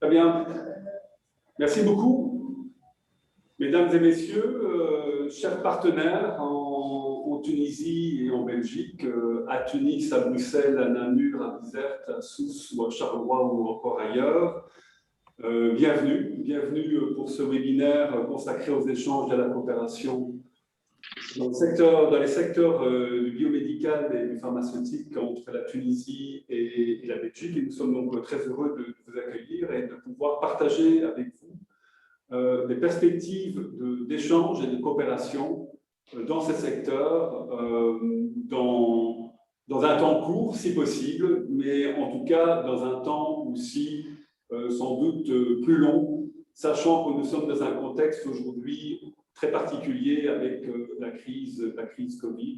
Très bien. Merci beaucoup, mesdames et messieurs, chers partenaires en Tunisie et en Belgique, à Tunis, à Bruxelles, à Namur, à Bizerte, à Sousse ou à Charleroi ou encore ailleurs. Bienvenue pour ce webinaire consacré aux échanges et à la coopération dans les secteurs du biomédical et du pharmaceutique entre la Tunisie et la Belgique. Et nous sommes donc très heureux de vous accueillir et de pouvoir partager avec vous des perspectives d'échange et de coopération dans ces secteurs, dans un temps court, si possible, mais en tout cas dans un temps aussi sans doute plus long, sachant que nous sommes dans un contexte aujourd'hui très particulier avec la crise Covid.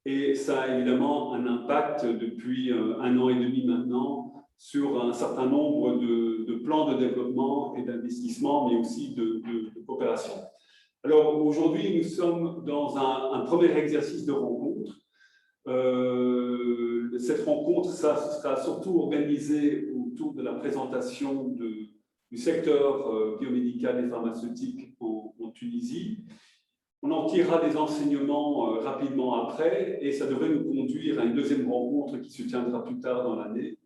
Et ça a évidemment un impact depuis 1 an et demi maintenant sur un certain nombre de plans de développement et d'investissement, mais aussi de coopération. Alors aujourd'hui, nous sommes dans un premier exercice de rencontre. Cette rencontre, ça sera surtout organisée autour de la présentation du secteur biomédical et pharmaceutique en Tunisie. On en tirera des enseignements rapidement après et ça devrait nous conduire à une deuxième rencontre qui se tiendra plus tard dans l'année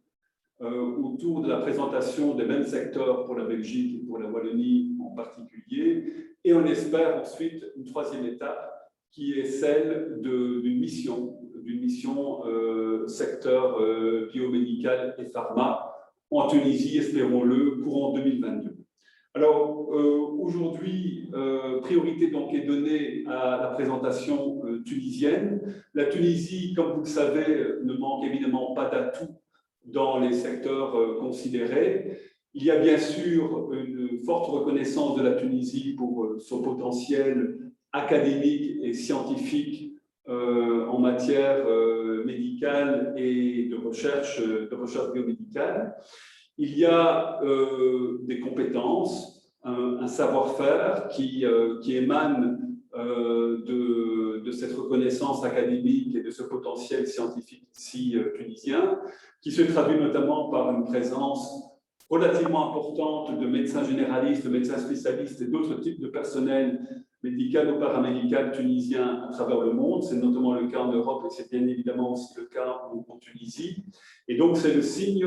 autour de la présentation des mêmes secteurs pour la Belgique et pour la Wallonie en particulier. Et on espère ensuite une troisième étape qui est celle d'une mission secteur biomédical et pharma en Tunisie, espérons-le, courant 2022. Alors, aujourd'hui, priorité donc est donnée à la présentation tunisienne. La Tunisie, comme vous le savez, ne manque évidemment pas d'atouts dans les secteurs considérés. Il y a bien sûr une forte reconnaissance de la Tunisie pour son potentiel académique et scientifique en matière médicale et de recherche biomédicale. Il y a des compétences, un savoir-faire qui émane de cette reconnaissance académique et de ce potentiel scientifique ici tunisien, qui se traduit notamment par une présence relativement importante de médecins généralistes, de médecins spécialistes et d'autres types de personnel médical ou paramédical tunisien à travers le monde. C'est notamment le cas en Europe et c'est bien évidemment aussi le cas en Tunisie. Et donc, c'est le signe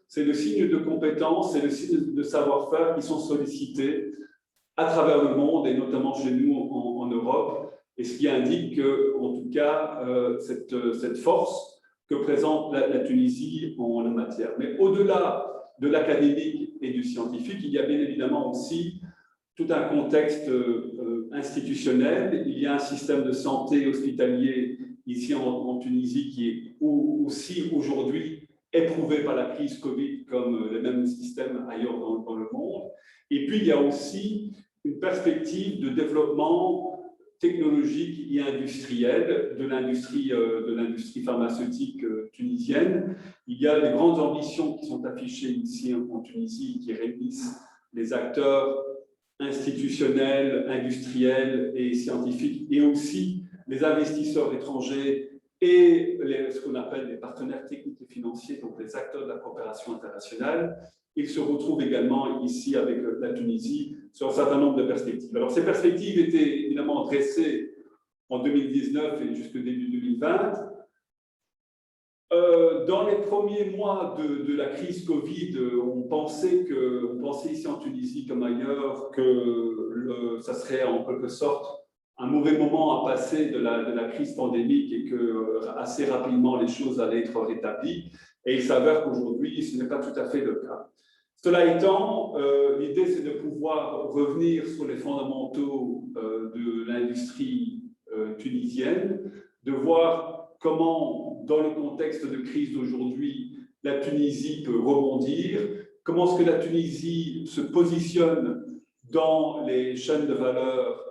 de compétences, c'est le signe de savoir-faire qui sont sollicités à travers le monde et notamment chez nous en Europe. Et ce qui indique que, en tout cas, cette force que présente la Tunisie en la matière. Mais au-delà de l'académique et du scientifique, il y a bien évidemment aussi tout un contexte institutionnel. Il y a un système de santé hospitalier ici en Tunisie qui est aussi aujourd'hui éprouvé par la crise Covid comme les mêmes systèmes ailleurs dans le monde. Et puis, il y a aussi une perspective de développement technologique et industriel de l'industrie pharmaceutique tunisienne. Il y a des grandes ambitions qui sont affichées ici en Tunisie qui réunissent les acteurs institutionnels, industriels et scientifiques, et aussi les investisseurs étrangers et ce qu'on appelle les partenaires techniques et financiers, donc les acteurs de la coopération internationale. Ils se retrouvent également ici avec la Tunisie sur un certain nombre de perspectives. Alors, ces perspectives étaient évidemment dressées en 2019 et jusqu'au début 2020. Dans les premiers mois de la crise Covid, on pensait ici en Tunisie comme ailleurs que ça serait en quelque sorte un mauvais moment à passer de la crise pandémique et que assez rapidement les choses allaient être rétablies. Et il s'avère qu'aujourd'hui, ce n'est pas tout à fait le cas. Cela étant, l'idée c'est de pouvoir revenir sur les fondamentaux de l'industrie tunisienne, de voir comment, dans le contexte de crise d'aujourd'hui, la Tunisie peut rebondir, comment est-ce que la Tunisie se positionne dans les chaînes de valeur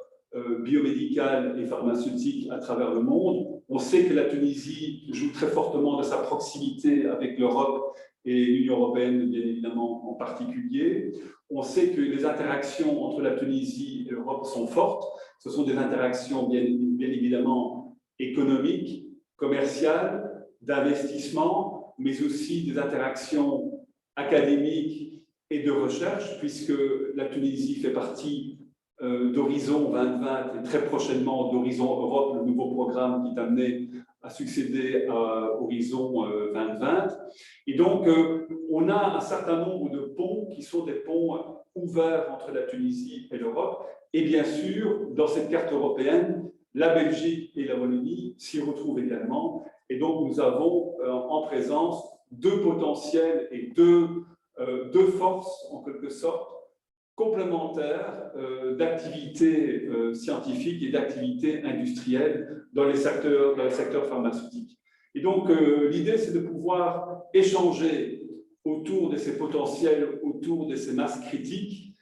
biomédicales et pharmaceutiques à travers le monde. On sait que la Tunisie joue très fortement de sa proximité avec l'Europe et l'Union européenne, bien évidemment, en particulier. On sait que les interactions entre la Tunisie et l'Europe sont fortes. Ce sont des interactions, bien évidemment, économiques, commerciales, d'investissement, mais aussi des interactions académiques et de recherche, puisque la Tunisie fait partie d'Horizon 2020 et très prochainement d'Horizon Europe, le nouveau programme qui est amené à succéder à Horizon 2020. Et donc, on a un certain nombre de ponts qui sont des ponts ouverts entre la Tunisie et l'Europe. Et bien sûr, dans cette carte européenne, la Belgique et la Wallonie s'y retrouvent également. Et donc, nous avons en présence deux potentiels et deux forces, en quelque sorte, complémentaires d'activités scientifiques et d'activités industrielles dans les secteurs pharmaceutiques. Et donc, l'idée, c'est de pouvoir échanger autour de ces potentiels, autour de ces masses critiques,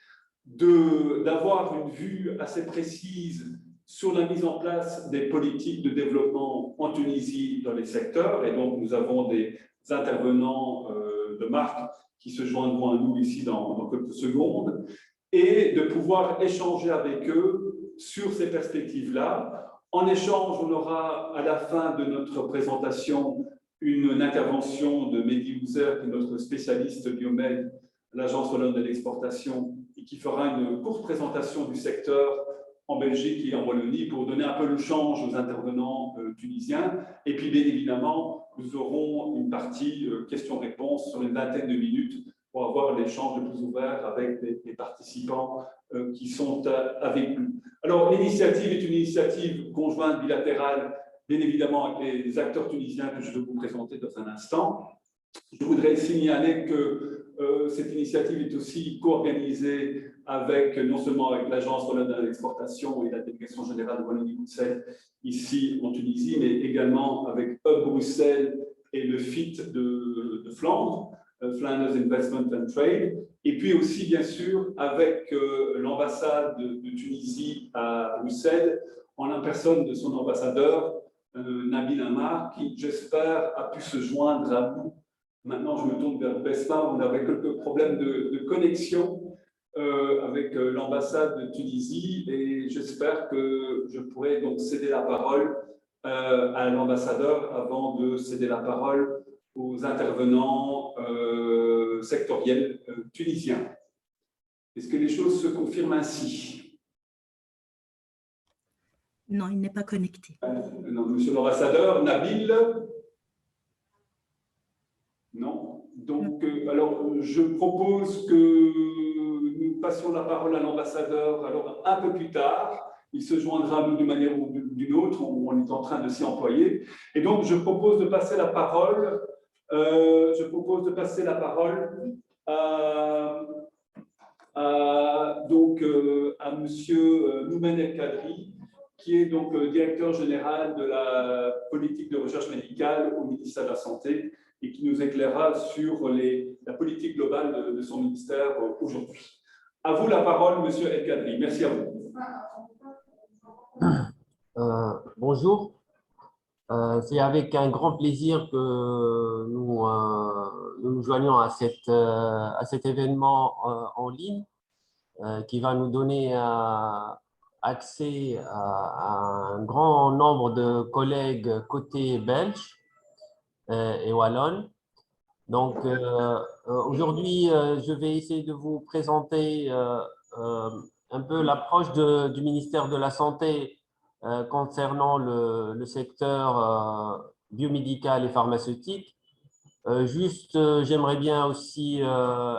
d'avoir une vue assez précise sur la mise en place des politiques de développement en Tunisie dans les secteurs. Et donc, nous avons des intervenants de marque qui se joindront à nous ici dans quelques secondes, et de pouvoir échanger avec eux sur ces perspectives-là. En échange, on aura à la fin de notre présentation une intervention de Mehdi Houzer, qui est notre spécialiste biomed, l'Agence wallonne de l'exportation, et qui fera une courte présentation du secteur en Belgique et en Wallonie pour donner un peu le change aux intervenants tunisiens. Et puis, bien évidemment, nous aurons une partie questions-réponses sur une vingtaine de minutes pour avoir l'échange le plus ouvert avec les participants qui sont avec nous. Alors, l'initiative est une initiative conjointe bilatérale, bien évidemment, avec les acteurs tunisiens que je vais vous présenter dans un instant. Je voudrais signaler que cette initiative est aussi co-organisée avec, non seulement avec l'Agence wallonne de l'exportation et la délégation générale de Wallonie-Bruxelles ici en Tunisie, mais également avec Hub Bruxelles et le FIT de Flandre, Flanders Investment and Trade, et puis aussi, bien sûr, avec l'ambassade de Tunisie à Bruxelles, en la personne de son ambassadeur, Nabil Amar, qui, j'espère, a pu se joindre à nous. Maintenant, je me tourne vers Besma, on avait quelques problèmes de connexion avec l'ambassade de Tunisie, et j'espère que je pourrai donc céder la parole à l'ambassadeur avant de céder la parole aux intervenants sectoriels tunisiens. Est-ce que les choses se confirment ainsi? Non, il n'est pas connecté. Non, monsieur l'ambassadeur, Nabil? Non. Donc, alors, je propose que nous passions la parole à l'ambassadeur alors un peu plus tard. Il se joindra à nous d'une manière ou d'une autre, on est en train de s'y employer. Et donc, je propose de passer la parole, à monsieur Noumen El Kadri, qui est donc directeur général de la politique de recherche médicale au ministère de la Santé, et qui nous éclairera sur la politique globale de son ministère aujourd'hui. À vous la parole, monsieur El Kadri. Merci à vous. Bonjour. C'est avec un grand plaisir que nous joignons à cet événement en ligne qui va nous donner accès à un grand nombre de collègues côté belge et wallonne. Donc, aujourd'hui, je vais essayer de vous présenter un peu l'approche du ministère de la Santé concernant le secteur biomédical et pharmaceutique. J'aimerais bien aussi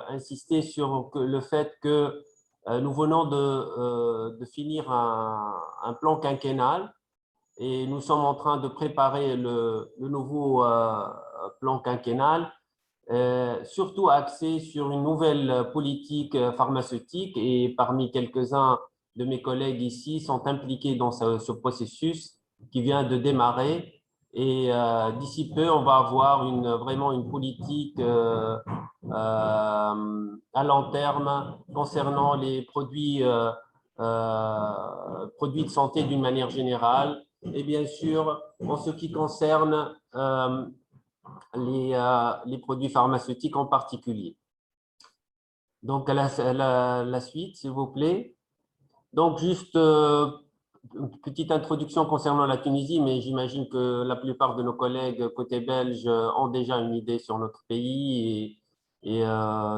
insister sur le fait que nous venons de finir un plan quinquennal et nous sommes en train de préparer le nouveau plan quinquennal, surtout axé sur une nouvelle politique pharmaceutique, et parmi quelques-uns de mes collègues ici sont impliqués dans ce processus qui vient de démarrer. Et d'ici peu, on va avoir vraiment une politique à long terme concernant les produits de santé d'une manière générale, et bien sûr, en ce qui concerne les produits pharmaceutiques en particulier. Donc, la suite, s'il vous plaît. Donc, juste une petite introduction concernant la Tunisie, mais j'imagine que la plupart de nos collègues côté belge ont déjà une idée sur notre pays Et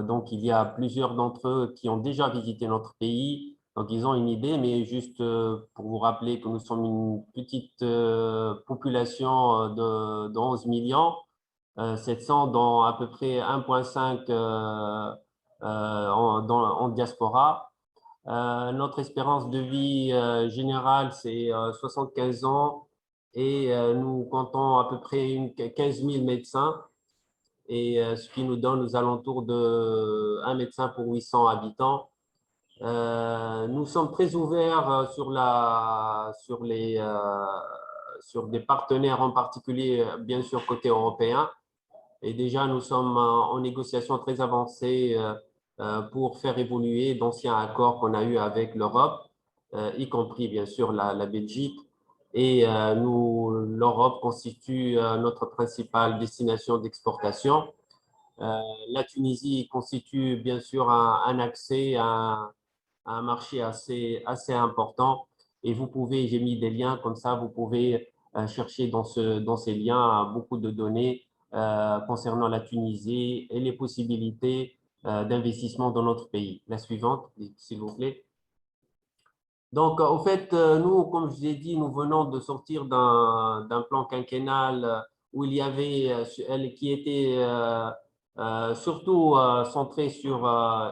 donc, il y a plusieurs d'entre eux qui ont déjà visité notre pays. Donc, ils ont une idée, mais juste pour vous rappeler que nous sommes une petite population de 11 millions, 700 dont à peu près 1,5 en diaspora. Notre espérance de vie générale, c'est 75 ans et nous comptons à peu près 15 000 médecins et ce qui nous donne aux alentours de 1 médecin pour 800 habitants. Nous sommes très ouverts sur des partenaires en particulier, bien sûr, côté européen. Et déjà, nous sommes en négociation très avancée pour faire évoluer d'anciens accords qu'on a eus avec l'Europe, y compris, bien sûr, la Belgique. Et l'Europe constitue notre principale destination d'exportation. La Tunisie constitue bien sûr un accès à un marché assez important. Et vous pouvez, j'ai mis des liens comme ça, vous pouvez chercher dans ces liens beaucoup de données concernant la Tunisie et les possibilités d'investissement dans notre pays. La suivante, s'il vous plaît. Donc, au fait, nous, comme je vous ai dit, nous venons de sortir d'un plan quinquennal où il y avait, qui était surtout centré sur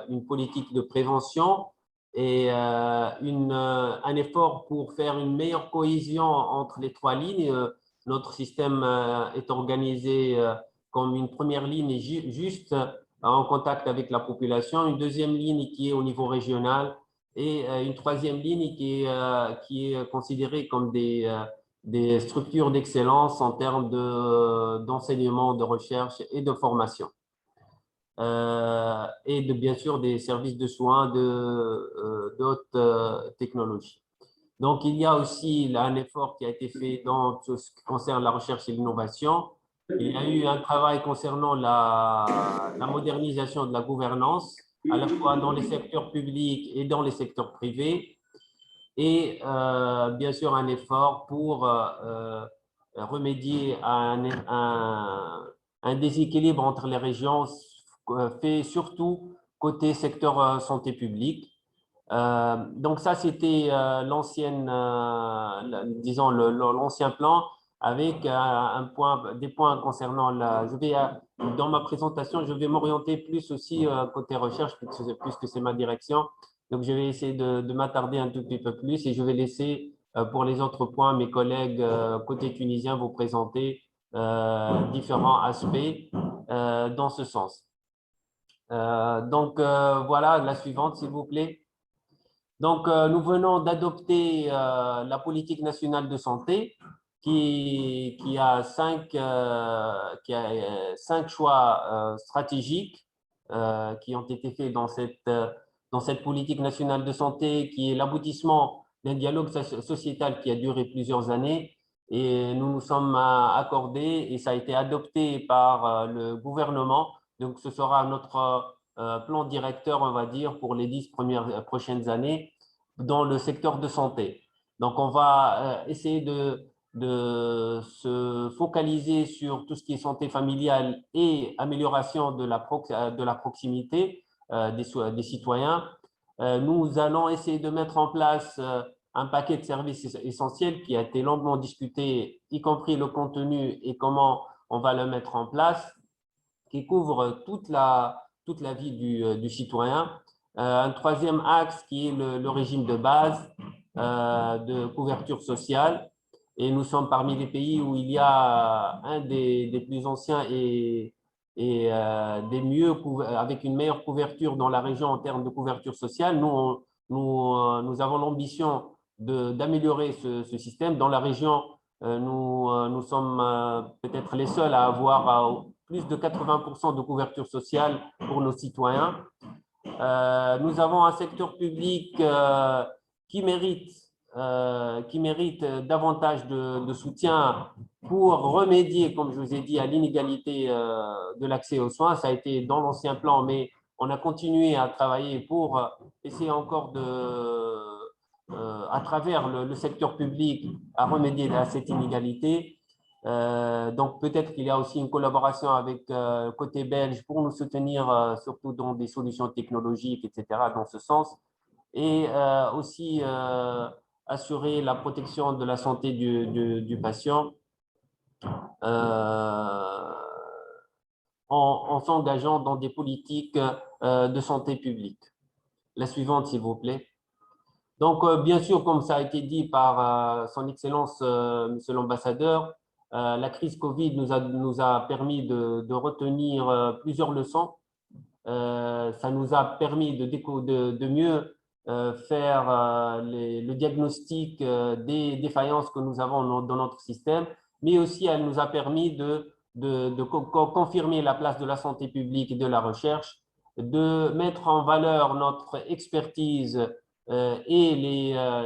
une politique de prévention et un effort pour faire une meilleure cohésion entre les trois lignes. Notre système est organisé comme une première ligne juste en contact avec la population, une deuxième ligne qui est au niveau régional et une troisième ligne qui est considérée comme des structures d'excellence en termes d'enseignement, de recherche et de formation. Et bien sûr des services de soins de haute technologie. Donc, il y a aussi un effort qui a été fait dans tout ce qui concerne la recherche et l'innovation. Il y a eu un travail concernant la modernisation de la gouvernance, à la fois dans les secteurs publics et dans les secteurs privés, et bien sûr un effort pour remédier à un déséquilibre entre les régions, fait surtout côté secteur santé publique. Donc ça, c'était disons l'ancien plan avec des points concernant dans ma présentation, je vais m'orienter plus aussi côté recherche puisque c'est ma direction. Donc je vais essayer de m'attarder un tout petit peu plus et je vais laisser pour les autres points mes collègues côté tunisien vous présenter différents aspects dans ce sens. Donc voilà, la suivante, s'il vous plaît. Donc, nous venons d'adopter la politique nationale de santé qui a cinq choix stratégiques qui ont été faits dans cette politique nationale de santé qui est l'aboutissement d'un dialogue sociétal qui a duré plusieurs années. Et nous nous sommes accordés et ça a été adopté par le gouvernement. Donc, ce sera notre plan directeur, on va dire, pour les 10 prochaines années dans le secteur de santé. Donc, on va essayer de se focaliser sur tout ce qui est santé familiale et amélioration de la proximité des citoyens. Nous allons essayer de mettre en place un paquet de services essentiels qui a été longuement discuté, y compris le contenu et comment on va le mettre en place, qui couvre toute la vie du citoyen. Un troisième axe qui est le régime de base de couverture sociale. Et nous sommes parmi les pays où il y a un des plus anciens et des mieux, avec une meilleure couverture dans la région en termes de couverture sociale. Nous avons l'ambition d'améliorer ce système. Dans la région, nous sommes peut-être les seuls à avoir plus de 80% de couverture sociale pour nos citoyens. Nous avons un secteur public qui mérite davantage de soutien pour remédier, comme je vous ai dit, à l'inégalité de l'accès aux soins. Ça a été dans l'ancien plan, mais on a continué à travailler pour essayer encore à travers le secteur public, à remédier à cette inégalité. Donc, peut-être qu'il y a aussi une collaboration avec côté belge pour nous soutenir, surtout dans des solutions technologiques, etc., dans ce sens. Et aussi assurer la protection de la santé du patient en s'engageant dans des politiques de santé publique. La suivante, s'il vous plaît. Donc, bien sûr, comme ça a été dit par son Excellence, Monsieur l'Ambassadeur, la crise Covid nous a permis de retenir plusieurs leçons. Ça nous a permis de mieux faire le diagnostic des défaillances que nous avons dans notre système, mais aussi elle nous a permis de confirmer la place de la santé publique et de la recherche, de mettre en valeur notre expertise et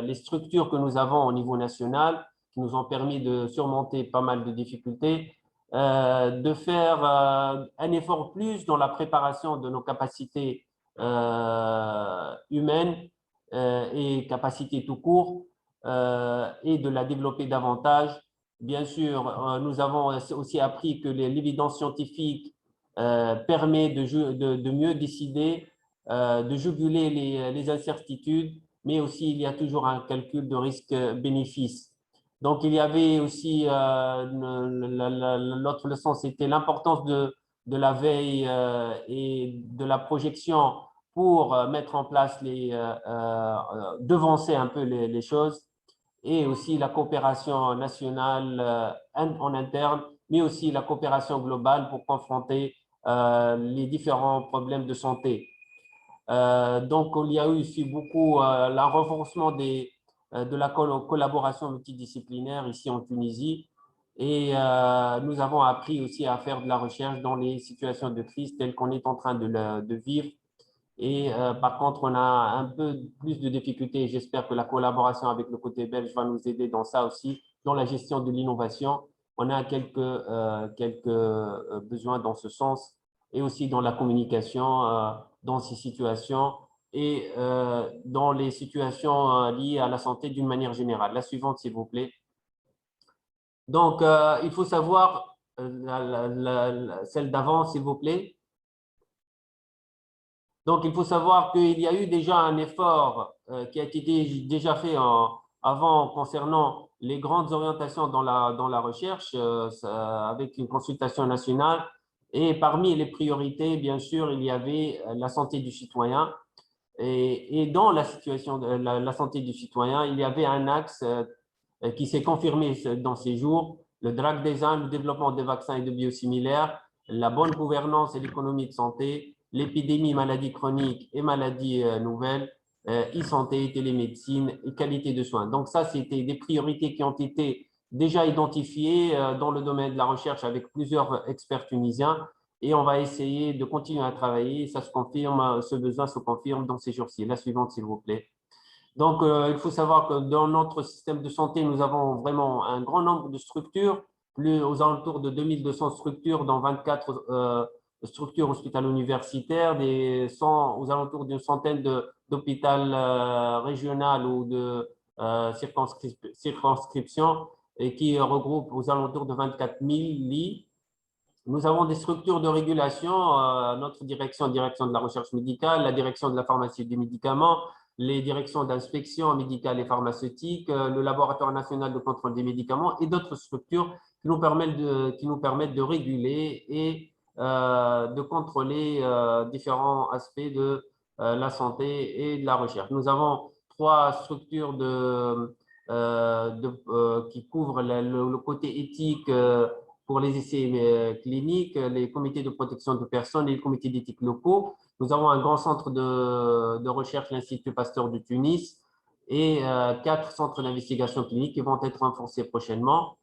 les structures que nous avons au niveau national, qui nous ont permis de surmonter pas mal de difficultés, de faire un effort plus dans la préparation de nos capacités humaines et capacités tout court, et de la développer davantage. Bien sûr, nous avons aussi appris que l'évidence scientifique permet de mieux décider, de juguler les incertitudes, mais aussi il y a toujours un calcul de risque-bénéfice. Donc, il y avait aussi l'autre leçon, c'était l'importance de la veille et de la projection pour mettre en place devancer un peu les choses, et aussi la coopération nationale en interne, mais aussi la coopération globale pour confronter les différents problèmes de santé. Donc, il y a eu aussi beaucoup le renforcement de la collaboration multidisciplinaire ici en Tunisie, et nous avons appris aussi à faire de la recherche dans les situations de crise telles qu'on est en train de vivre. Et par contre, on a un peu plus de difficultés. J'espère que la collaboration avec le côté belge va nous aider dans ça aussi, dans la gestion de l'innovation. On a quelques besoins dans ce sens, et aussi dans la communication dans ces situations et dans les situations liées à la santé d'une manière générale. La suivante, s'il vous plaît. Donc, il faut savoir, celle d'avant, s'il vous plaît. Donc, il faut savoir qu'il y a eu déjà un effort qui a été déjà fait avant concernant les grandes orientations dans la recherche avec une consultation nationale. Et parmi les priorités, bien sûr, il y avait la santé du citoyen. Et dans la situation de la santé du citoyen, il y avait un axe qui s'est confirmé dans ces jours: le drug design, le développement des vaccins et de biosimilaires, la bonne gouvernance et l'économie de santé, l'épidémie, maladies chroniques et maladies nouvelles, e-santé, télémédecine et qualité de soins. Donc ça, c'était des priorités qui ont été déjà identifiées dans le domaine de la recherche avec plusieurs experts tunisiens, et on va essayer de continuer à travailler. Ça se confirme, ce besoin se confirme dans ces jours-ci. La suivante, s'il vous plaît. Donc, il faut savoir que dans notre système de santé, nous avons vraiment un grand nombre de structures, plus aux alentours de 2200 structures dans 24 structures hospitalo-universitaires, aux alentours d'une centaine d'hôpitaux régionaux ou de circonscriptions, et qui regroupent aux alentours de 24 000 lits. Nous avons des structures de régulation, notre direction de la recherche médicale, la direction de la pharmacie et des médicaments, les directions d'inspection médicale et pharmaceutique, le laboratoire national de contrôle des médicaments et d'autres structures qui nous permettent de réguler et de contrôler différents aspects de la santé et de la recherche. Nous avons 3 structures qui couvrent le côté éthique pour les essais cliniques, les comités de protection de personnes et les comités d'éthique locaux. Nous avons un grand centre de recherche, l'Institut Pasteur de Tunis, et 4 centres d'investigation clinique qui vont être renforcés prochainement.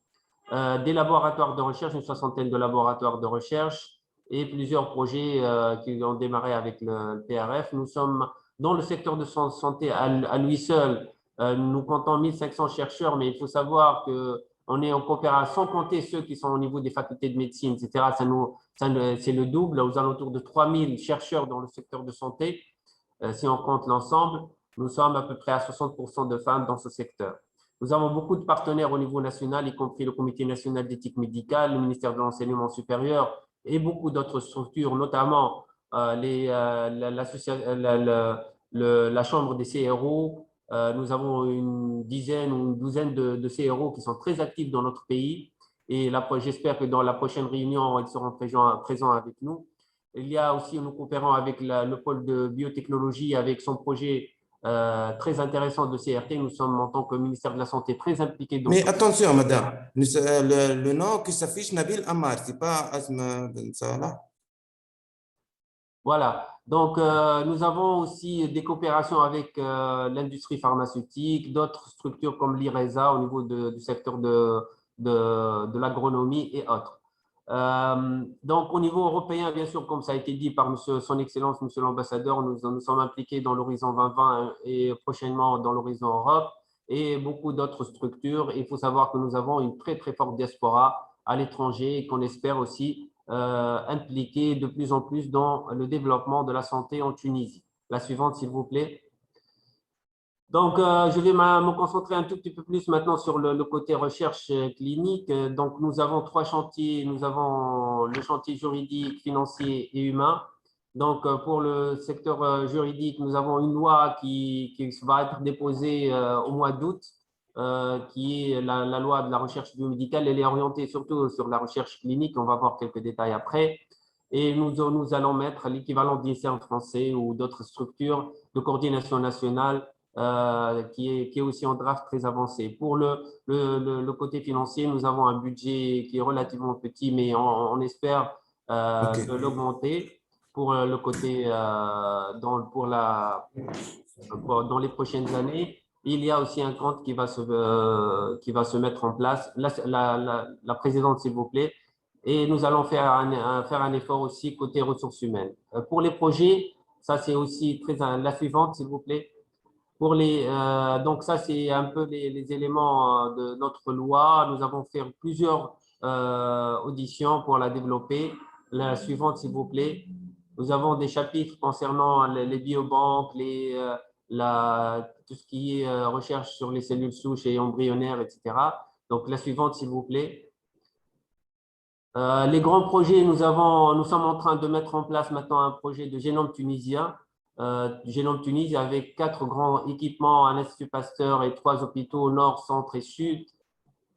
Des laboratoires de recherche, une soixantaine de laboratoires de recherche et plusieurs projets qui ont démarré avec le PRF. Nous sommes dans le secteur de santé à lui seul. Nous comptons 1500 chercheurs, mais il faut savoir que on est en coopération, sans compter ceux qui sont au niveau des facultés de médecine, etc. C'est le double, aux alentours de 3000 chercheurs dans le secteur de santé. Si on compte l'ensemble, nous sommes à peu près à 60% de femmes dans ce secteur. Nous avons beaucoup de partenaires au niveau national, y compris le Comité national d'éthique médicale, le ministère de l'Enseignement supérieur et beaucoup d'autres structures, notamment la Chambre des CRO. Nous avons une dizaine ou une douzaine de CRO qui sont très actifs dans notre pays. Et j'espère que dans la prochaine réunion, ils seront présents avec nous. Il y a aussi, nous coopérons avec le pôle de biotechnologie avec son projet très intéressant de CRT. Nous sommes, en tant que ministère de la Santé, très impliqués dans Mais ce. attention, madame, le nom qui s'affiche, Nabil Ammar, ce n'est pas Asma Ben Salah. Voilà. Donc, nous avons aussi des coopérations avec l'industrie pharmaceutique, d'autres structures comme l'IRESA au niveau du secteur de l'agronomie et autres. Donc, au niveau européen, bien sûr, comme ça a été dit par Son Excellence, Monsieur l'Ambassadeur, nous sommes impliqués dans l'Horizon 2020 et prochainement dans l'Horizon Europe et beaucoup d'autres structures. Il faut savoir que nous avons une très, très forte diaspora à l'étranger et qu'on espère aussi impliquer de plus en plus dans le développement de la santé en Tunisie. La suivante, s'il vous plaît. Donc, je vais me concentrer un tout petit peu plus maintenant sur le côté recherche clinique. Donc, nous avons 3 chantiers. Nous avons le chantier juridique, financier et humain. Donc, pour le secteur juridique, nous avons une loi qui va être déposée au mois d'août, qui est la loi de la recherche biomédicale. Elle est orientée surtout sur la recherche clinique. On va voir quelques détails après. Et nous allons mettre l'équivalent d'INSERM français ou d'autres structures de coordination nationale qui est aussi en draft très avancé. Pour le côté financier, nous avons un budget qui est relativement petit, mais on espère de l'augmenter pour le côté dans les prochaines années. Il y a aussi un compte qui va se mettre en place. La présidente, s'il vous plaît. Et nous allons faire un effort aussi côté ressources humaines. Pour les projets, ça c'est aussi la suivante, s'il vous plaît. Donc, ça, c'est un peu les éléments de notre loi. Nous avons fait plusieurs auditions pour la développer. La suivante, s'il vous plaît. Nous avons des chapitres concernant les biobanques, tout ce qui est recherche sur les cellules souches et embryonnaires, etc. Donc, la suivante, s'il vous plaît. Les grands projets, nous sommes en train de mettre en place maintenant un projet de génome tunisien. Génome Tunis avec 4 grands équipements, un institut Pasteur et 3 hôpitaux nord, centre et sud.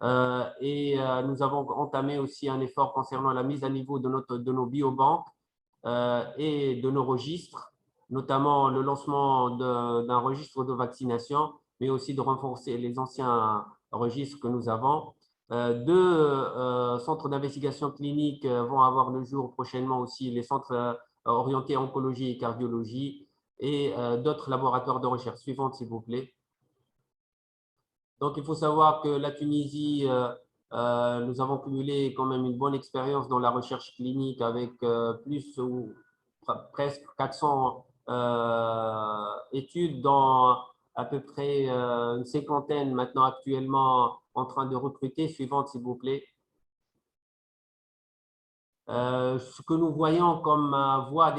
Nous avons entamé aussi un effort concernant la mise à niveau de nos biobanques et de nos registres, notamment le lancement d'un registre de vaccination, mais aussi de renforcer les anciens registres que nous avons. 2 centres d'investigation clinique vont avoir le jour prochainement aussi, les centres orientés oncologie et cardiologie, et d'autres laboratoires de recherche. Suivante, s'il vous plaît. Donc, il faut savoir que la Tunisie, nous avons cumulé quand même une bonne expérience dans la recherche clinique avec plus ou presque 400 études dans à peu près une cinquantaine maintenant actuellement en train de recruter. Suivante, s'il vous plaît. Ce que nous voyons comme voie à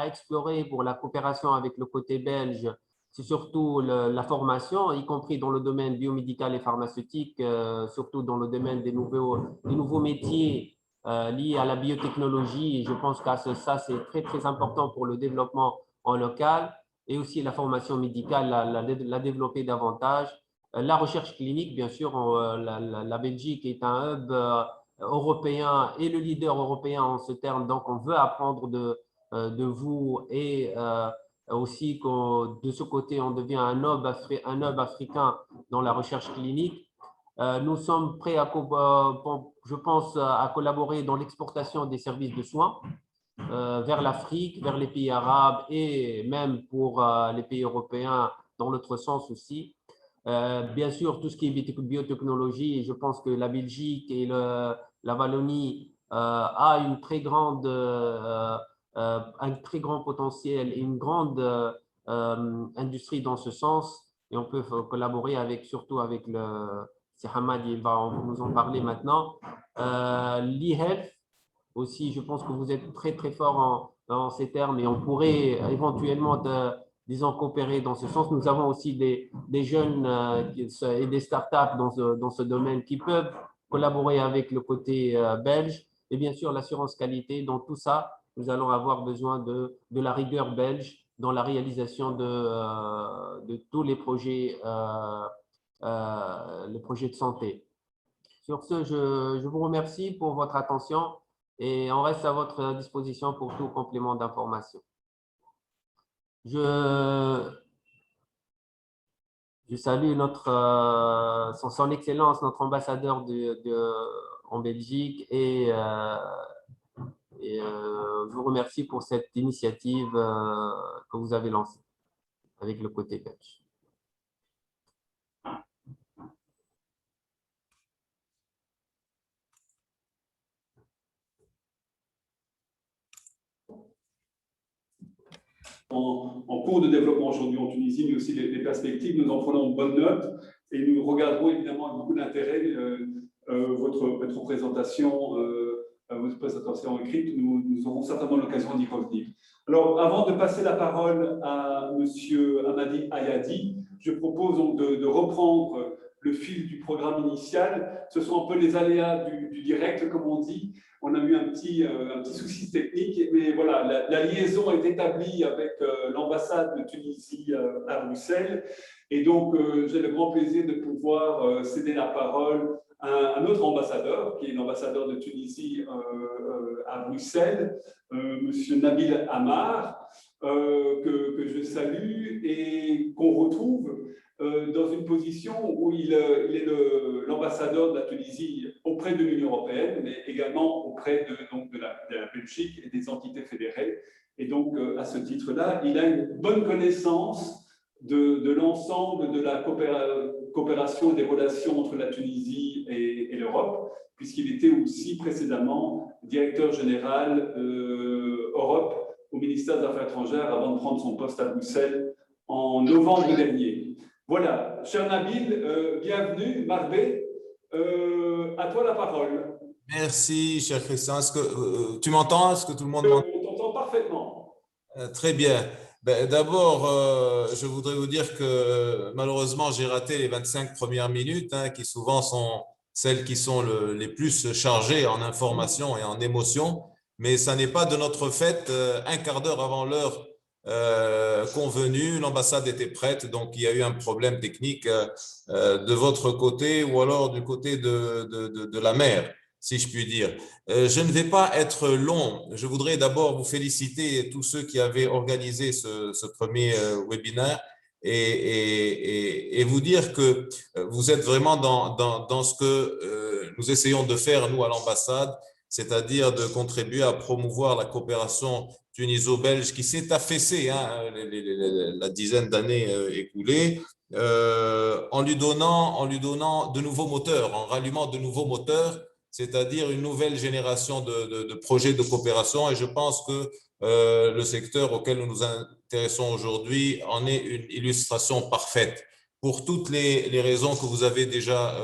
explorer pour la coopération avec le côté belge, c'est surtout la formation, y compris dans le domaine biomédical et pharmaceutique, surtout dans le domaine des nouveaux métiers liés à la biotechnologie. Et je pense que ça, c'est très, très important pour le développement en local, et aussi la formation médicale, la développer davantage. La recherche clinique, bien sûr, la Belgique est un hub européen et le leader européen en ce terme. Donc, on veut apprendre de vous et aussi de ce côté, on devient un hub africain dans la recherche clinique. Nous sommes prêts je pense, à collaborer dans l'exportation des services de soins vers l'Afrique, vers les pays arabes et même pour les pays européens dans l'autre sens aussi. Bien sûr, tout ce qui est biotechnologie, je pense que la Belgique et la Wallonie a un très grand potentiel et une grande industrie dans ce sens. Et on peut collaborer surtout avec c'est Hamad, il va nous en parler maintenant. L'e-health aussi, je pense que vous êtes très, très fort dans ces termes et on pourrait éventuellement disons, coopérer dans ce sens. Nous avons aussi des jeunes et des startups dans ce domaine qui peuvent collaborer avec le côté belge. Et bien sûr, l'assurance qualité. Dans tout ça, nous allons avoir besoin de la rigueur belge dans la réalisation de tous les projets de santé. Sur ce, je vous remercie pour votre attention et on reste à votre disposition pour tout complément d'information. Je salue son Excellence, notre ambassadeur en Belgique et je vous remercie pour cette initiative que vous avez lancée avec le côté belge. En cours de développement aujourd'hui en Tunisie, mais aussi les perspectives, nous en prenons bonne note et nous regarderons évidemment avec beaucoup d'intérêt votre présentation écrite. Nous aurons certainement l'occasion d'y revenir. Alors, avant de passer la parole à M. Hamadi Ayadi, je propose donc de reprendre le fil du programme initial. Ce sont un peu les aléas du direct, comme on dit. On a eu un petit souci technique, mais voilà, la liaison est établie avec l'ambassade de Tunisie à Bruxelles. Et donc, j'ai le grand plaisir de pouvoir céder la parole à un autre ambassadeur, qui est l'ambassadeur de Tunisie à Bruxelles, M. Nabil Amar, que je salue et qu'on retrouve dans une position où il est l'ambassadeur de la Tunisie auprès de l'Union européenne, mais également auprès de la Belgique et des entités fédérées. Et donc, à ce titre-là, il a une bonne connaissance de l'ensemble de la coopération et des relations entre la Tunisie et l'Europe, puisqu'il était aussi précédemment directeur général Europe au ministère des Affaires étrangères avant de prendre son poste à Bruxelles en novembre dernier. Voilà, cher Nabil, bienvenue, Marbé, à toi la parole. Merci, cher Christian. Est-ce que tu m'entends? Est-ce que tout le monde m'entend? On t'entend parfaitement. Très bien. D'abord, je voudrais vous dire que malheureusement, j'ai raté les 25 premières minutes, qui souvent sont celles qui sont les plus chargées en information et en émotion. Mais ça n'est pas de notre fait. Un quart d'heure avant l'heure convenue, l'ambassade était prête. Donc, il y a eu un problème technique de votre côté ou alors du côté de la mer, si je puis dire. Je ne vais pas être long. Je voudrais d'abord vous féliciter tous ceux qui avaient organisé ce premier webinaire et vous dire que vous êtes vraiment dans ce que nous essayons de faire, nous, à l'ambassade, c'est-à-dire de contribuer à promouvoir la coopération tuniso-belge qui s'est affaissée la dizaine d'années écoulées, en lui donnant de nouveaux moteurs, en rallumant de nouveaux moteurs, c'est-à-dire une nouvelle génération de projets de coopération. Et je pense que le secteur auquel nous nous intéressons aujourd'hui en est une illustration parfaite pour toutes les raisons que vous avez déjà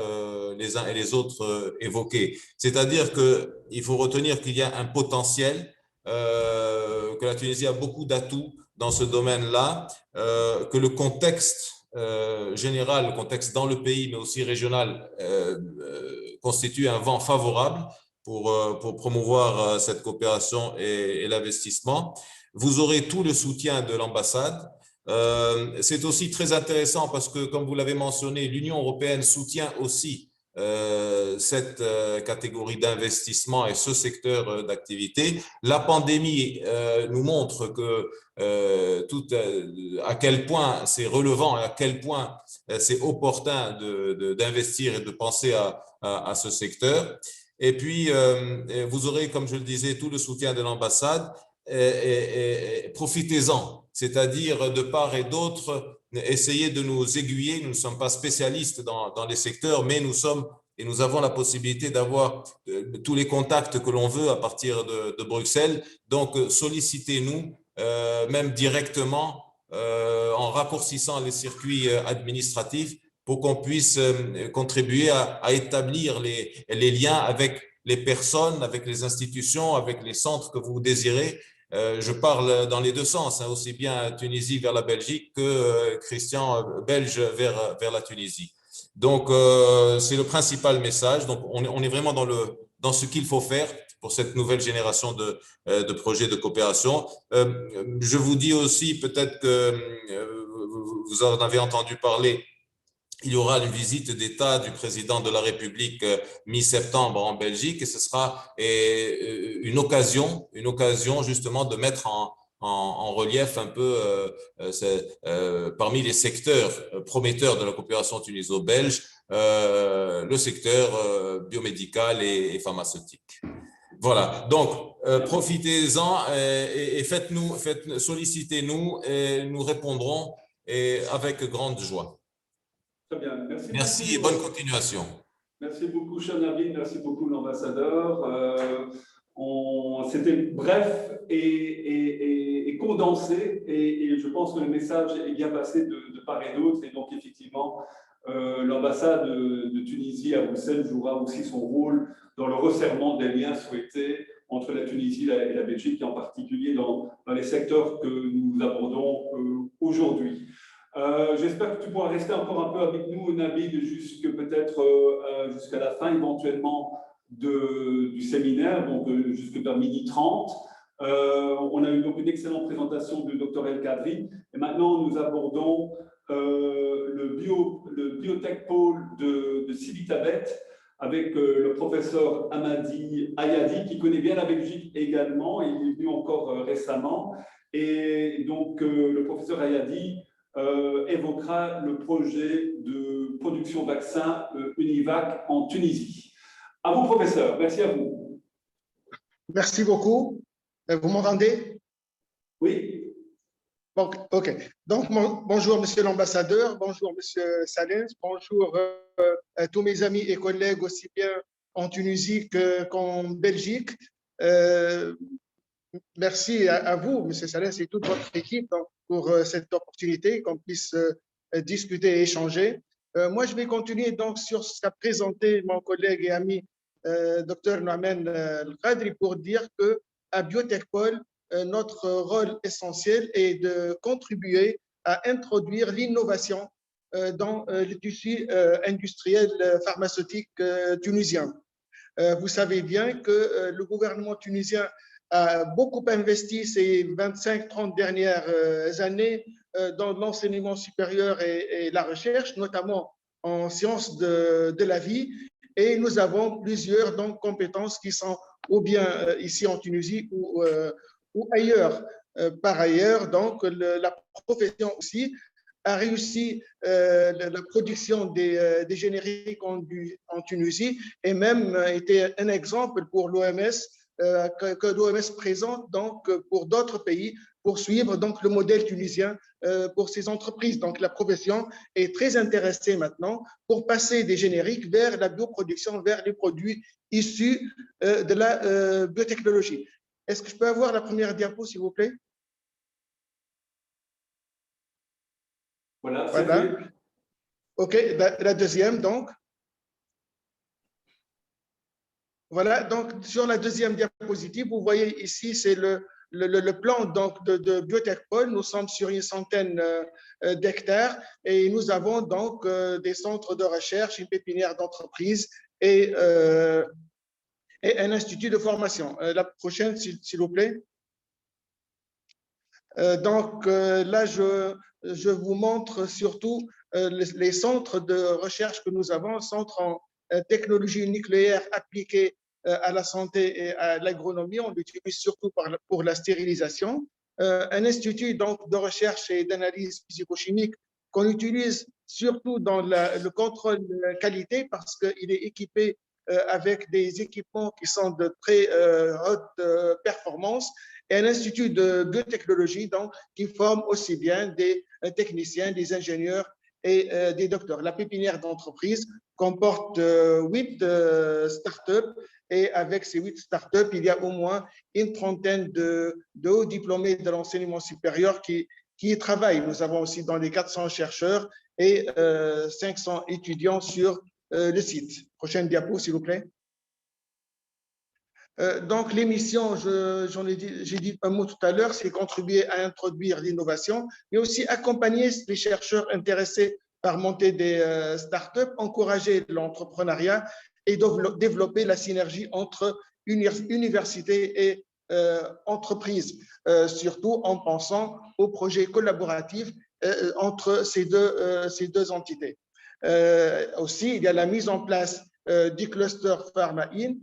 les uns et les autres évoquées. C'est-à-dire qu'il faut retenir qu'il y a un potentiel, que la Tunisie a beaucoup d'atouts dans ce domaine-là, que le contexte général, le contexte dans le pays, mais aussi régional, constitue un vent favorable pour promouvoir cette coopération et l'investissement. Vous aurez tout le soutien de l'ambassade. C'est aussi très intéressant parce que, comme vous l'avez mentionné, l'Union européenne soutient aussi cette catégorie d'investissement et ce secteur d'activité. La pandémie nous montre que à quel point c'est relevant et à quel point c'est opportun d'investir et de penser à ce secteur. Et puis, vous aurez, comme je le disais, tout le soutien de l'ambassade et profitez-en, c'est-à-dire de part et d'autre, essayez de nous aiguiller. Nous ne sommes pas spécialistes dans les secteurs, mais nous avons la possibilité d'avoir tous les contacts que l'on veut à partir de Bruxelles. Donc, sollicitez-nous, même directement, en raccourcissant les circuits administratifs pour qu'on puisse contribuer à établir les liens avec les personnes, avec les institutions, avec les centres que vous désirez Je parle dans les deux sens, hein, aussi bien Tunisie vers la Belgique que Christian belge vers la Tunisie. Donc, c'est le principal message. Donc, on est vraiment dans ce qu'il faut faire pour cette nouvelle génération de projets de coopération. Je vous dis aussi, peut-être que vous en avez entendu parler, il y aura une visite d'État du président de la République mi-septembre en Belgique et ce sera une occasion justement de mettre en relief un peu parmi les secteurs prometteurs de la coopération tuniso-belge, le secteur biomédical et pharmaceutique. Voilà, donc profitez-en et sollicitez-nous et nous répondrons avec grande joie. Très bien. Merci, merci beaucoup. Et bonne continuation. Merci beaucoup, cher Nabil. Merci beaucoup, l'ambassadeur. C'était bref et condensé. Et je pense que le message est bien passé de part et d'autre. Et donc, effectivement, l'ambassade de Tunisie à Bruxelles jouera aussi son rôle dans le resserrement des liens souhaités entre la Tunisie et la Belgique, et en particulier dans les secteurs que nous abordons aujourd'hui. J'espère que tu pourras rester encore un peu avec nous, Nabil, jusqu'à la fin éventuellement du séminaire, donc jusque vers 12h30. On a eu donc une excellente présentation du Dr El Kadri. Et maintenant, nous abordons le Biotech Pôle de Civitabet avec le professeur Hamadi Ayadi, qui connaît bien la Belgique également. Il est venu encore récemment. Et donc, le professeur Ayadi évoquera le projet de production vaccin Univac en Tunisie. À vous, professeur. Merci à vous. Merci beaucoup. Vous m'entendez? Oui. Bon, OK. Donc, bonjour, monsieur l'ambassadeur. Bonjour, monsieur Salens. Bonjour à tous mes amis et collègues, aussi bien en Tunisie qu'en Belgique. Merci à vous, monsieur Salens, et toute votre équipe pour cette opportunité qu'on puisse discuter et échanger. Moi, je vais continuer donc sur ce qu'a présenté mon collègue et ami Dr Noumen El Kadri pour dire qu'à Biotechpol, notre rôle essentiel est de contribuer à introduire l'innovation dans le tissu industriel pharmaceutique tunisien. Vous savez bien que le gouvernement tunisien a beaucoup investi ces 25-30 dernières années dans l'enseignement supérieur et la recherche, notamment en sciences de la vie. Et nous avons plusieurs donc, compétences qui sont ou bien ici en Tunisie ou ailleurs. Par ailleurs, donc, la profession aussi a réussi la production des génériques en Tunisie et même été un exemple pour l'OMS que l'OMS présente donc pour d'autres pays pour suivre donc le modèle tunisien pour ces entreprises. Donc la profession est très intéressée maintenant pour passer des génériques vers la bioproduction, vers les produits issus de la biotechnologie. Est-ce que je peux avoir la première diapo, s'il vous plaît? Voilà. OK, la deuxième donc. Voilà, donc sur la deuxième diapositive, vous voyez ici, c'est le plan donc, de Biotechpol. Nous sommes sur une centaine d'hectares et nous avons donc des centres de recherche, une pépinière d'entreprise et un institut de formation. La prochaine, s'il vous plaît. Donc là, je vous montre surtout les centres de recherche que nous avons, centres en technologie nucléaire appliquée à la santé et à l'agronomie. On l'utilise surtout pour la stérilisation. Un institut donc, de recherche et d'analyse physico-chimique qu'on utilise surtout dans le contrôle de qualité parce qu'il est équipé avec des équipements qui sont de très haute performance, et un institut de biotechnologie donc, qui forme aussi bien des techniciens, des ingénieurs et des docteurs. La pépinière d'entreprise comporte 8 startups et avec ces 8 startups, il y a au moins une trentaine de hauts diplômés de l'enseignement supérieur qui y travaillent. Nous avons aussi dans les 400 chercheurs et 500 étudiants sur le site. Prochaine diapo, s'il vous plaît. Donc, l'émission, j'ai dit un mot tout à l'heure, c'est contribuer à introduire l'innovation, mais aussi accompagner les chercheurs intéressés par monter des startups, encourager l'entrepreneuriat et développer la synergie entre université et entreprise, surtout en pensant aux projets collaboratifs entre ces deux entités. Aussi, il y a la mise en place du cluster Pharma-In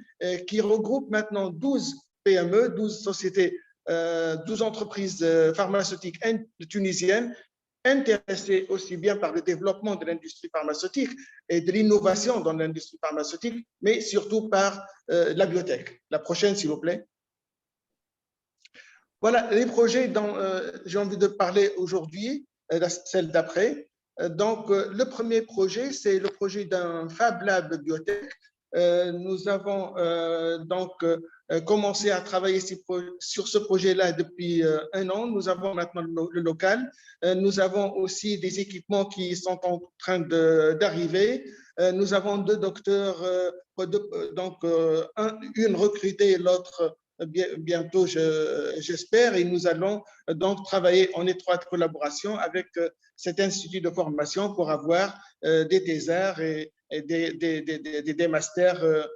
qui regroupe maintenant 12 PME, 12 sociétés, 12 entreprises pharmaceutiques tunisiennes intéressées aussi bien par le développement de l'industrie pharmaceutique et de l'innovation dans l'industrie pharmaceutique, mais surtout par la biotech. La prochaine, s'il vous plaît. Voilà les projets dont j'ai envie de parler aujourd'hui, celle d'après. Donc, le premier projet, c'est le projet d'un Fab Lab biotech. Nous avons donc commencé à travailler sur ce projet-là depuis un an. Nous avons maintenant le local. Nous avons aussi des équipements qui sont en train d'arriver. Nous avons deux docteurs, donc une recrutée et l'autre bientôt, j'espère, et nous allons donc travailler en étroite collaboration avec cet institut de formation pour avoir des thésards et des masters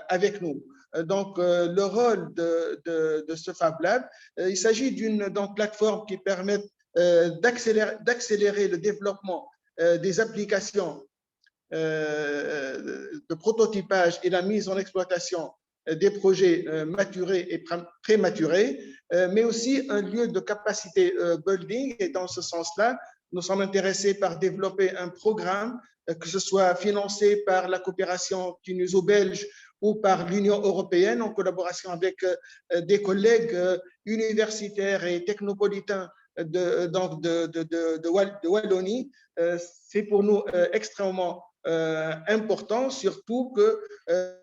avec nous. Donc, le rôle de ce Fab Lab, il s'agit d'une plateforme qui permet d'accélérer le développement des applications de prototypage et la mise en exploitation des projets maturés et prématurés, mais aussi un lieu de capacité building. Et dans ce sens-là, nous sommes intéressés par développer un programme, que ce soit financé par la coopération tunuso-belge ou par l'Union européenne en collaboration avec des collègues universitaires et technopolitains de Wallonie. C'est pour nous extrêmement important, surtout que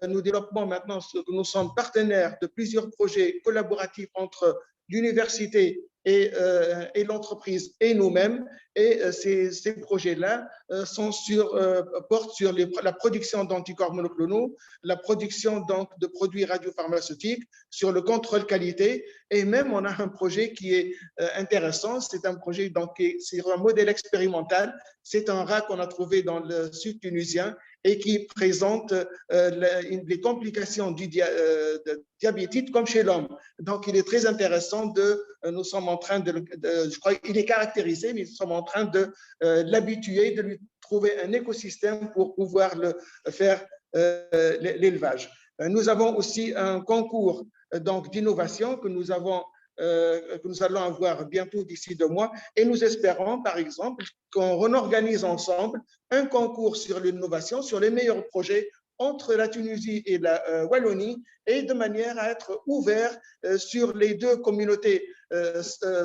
nous développons maintenant, nous sommes partenaires de plusieurs projets collaboratifs entre l'université et l'entreprise et nous-mêmes. Et ces projets-là portent sur la production d'anticorps monoclonaux, la production donc de produits radiopharmaceutiques, sur le contrôle qualité. Et même, on a un projet qui est intéressant. C'est un projet sur un modèle expérimental. C'est un rat qu'on a trouvé dans le sud tunisien et qui présente les complications du diabétique comme chez l'homme. Donc, il est très intéressant nous sommes en train je crois qu'il est caractérisé, mais nous sommes en train de l'habituer, de lui trouver un écosystème pour pouvoir faire l'élevage. Nous avons aussi un concours d'innovation que nous allons avoir bientôt d'ici 2 mois, et nous espérons par exemple qu'on organise ensemble un concours sur l'innovation, sur les meilleurs projets entre la Tunisie et la Wallonie, et de manière à être ouvert sur les deux communautés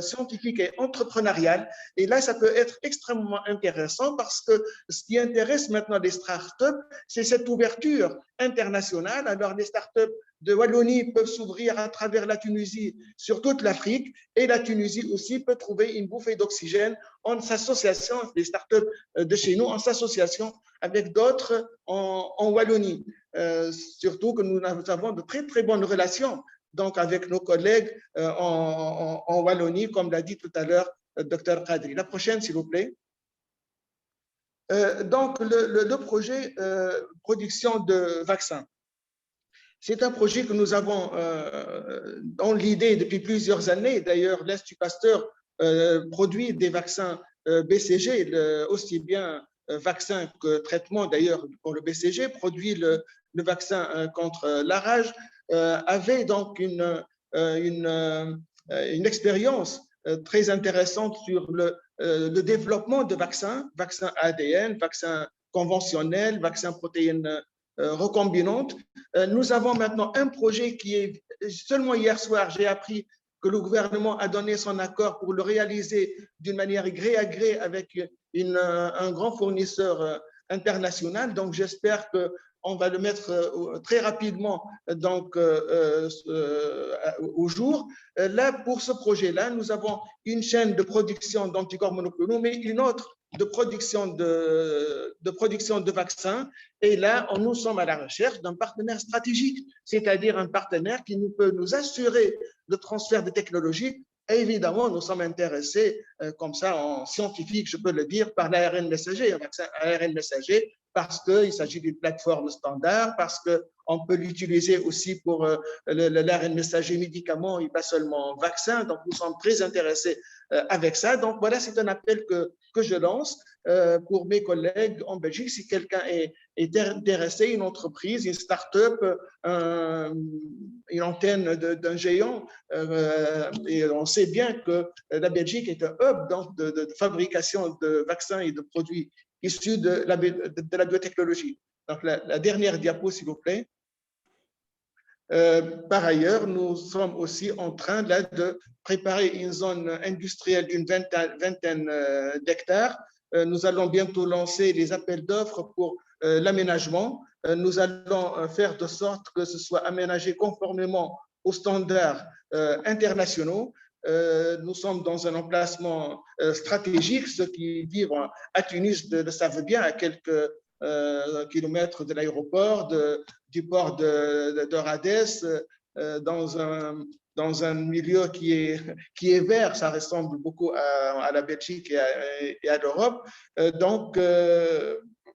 scientifiques et entrepreneuriales. Et là, ça peut être extrêmement intéressant parce que ce qui intéresse maintenant les startups, c'est cette ouverture internationale. Alors, les startups de Wallonie peuvent s'ouvrir à travers la Tunisie sur toute l'Afrique, et la Tunisie aussi peut trouver une bouffée d'oxygène en s'association, les startups de chez nous, en s'association avec d'autres en Wallonie. Surtout que nous avons de très, très bonnes relations donc avec nos collègues en Wallonie, comme l'a dit tout à l'heure Dr Kadri. La prochaine, s'il vous plaît. Donc, le projet production de vaccins. C'est un projet que nous avons dans l'idée depuis plusieurs années. D'ailleurs, l'Institut Pasteur produit des vaccins BCG, aussi bien vaccin que traitement. D'ailleurs, pour le BCG, produit le vaccin contre la rage, avait donc une expérience très intéressante sur le développement de vaccins ADN, vaccins conventionnels, vaccins protéines recombinantes. Nous avons maintenant un projet qui est, seulement hier soir, j'ai appris que le gouvernement a donné son accord pour le réaliser d'une manière gré à gré avec un grand fournisseur international. Donc, j'espère que on va le mettre très rapidement donc, au jour. Là, pour ce projet-là, nous avons une chaîne de production d'anticorps monoclonaux, mais une autre de production de vaccins. Et là, nous sommes à la recherche d'un partenaire stratégique, c'est-à-dire un partenaire qui peut nous assurer le transfert de technologies. Et évidemment, nous sommes intéressés, comme ça, en scientifique, je peux le dire, par l'ARN messager, un vaccin ARN messager, parce qu'il s'agit d'une plateforme standard, parce qu'on peut l'utiliser aussi pour l'ARN messager médicament et pas seulement vaccin. Donc, nous sommes très intéressés avec ça. Donc, voilà, c'est un appel que je lance pour mes collègues en Belgique. Si quelqu'un est intéressé, une entreprise, une start-up, une antenne d'un géant, et on sait bien que la Belgique est un hub de fabrication de vaccins et de produits issus de la biotechnologie. Donc, la dernière diapo, s'il vous plaît. Par ailleurs, nous sommes aussi en train là, de préparer une zone industrielle d'une vingtaine d'hectares. Nous allons bientôt lancer les appels d'offres pour l'aménagement. Nous allons faire de sorte que ce soit aménagé conformément aux standards internationaux. Nous sommes dans un emplacement stratégique. Ceux qui vivent à Tunis le savent bien, à quelques kilomètres de l'aéroport, du port de Radès, dans un milieu qui est vert. Ça ressemble beaucoup à la Belgique et à l'Europe. Donc,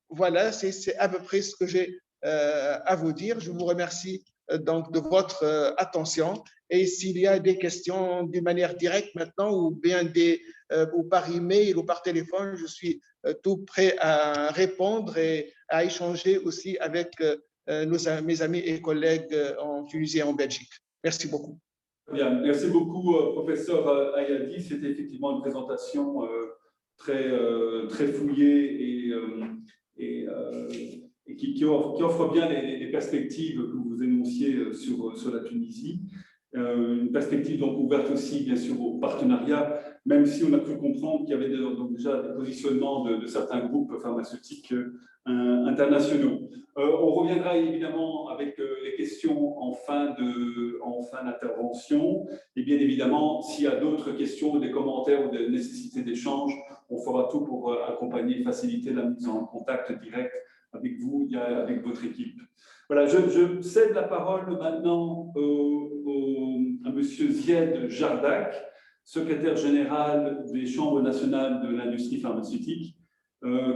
voilà, c'est à peu près ce que j'ai à vous dire. Je vous remercie donc de votre attention. Et s'il y a des questions d'une manière directe maintenant ou bien ou par email ou par téléphone, je suis tout prêt à répondre et à échanger aussi avec mes amis et collègues en Tunisie et en Belgique. Merci beaucoup. Bien, merci beaucoup, professeur Ayadi. C'était effectivement une présentation très fouillée et qui offre bien les perspectives que vous énonciez sur la Tunisie. Une perspective donc ouverte aussi, bien sûr, au partenariat, même si on a cru comprendre qu'il y avait donc déjà des positionnements de certains groupes pharmaceutiques internationaux. On reviendra évidemment avec les questions en fin d'intervention. Et bien évidemment, s'il y a d'autres questions, ou des commentaires ou des nécessités d'échange, on fera tout pour accompagner et faciliter la mise en contact direct avec vous, avec votre équipe. Voilà, je cède la parole maintenant à M. Zied Jardak, secrétaire général des Chambres nationales de l'industrie pharmaceutique,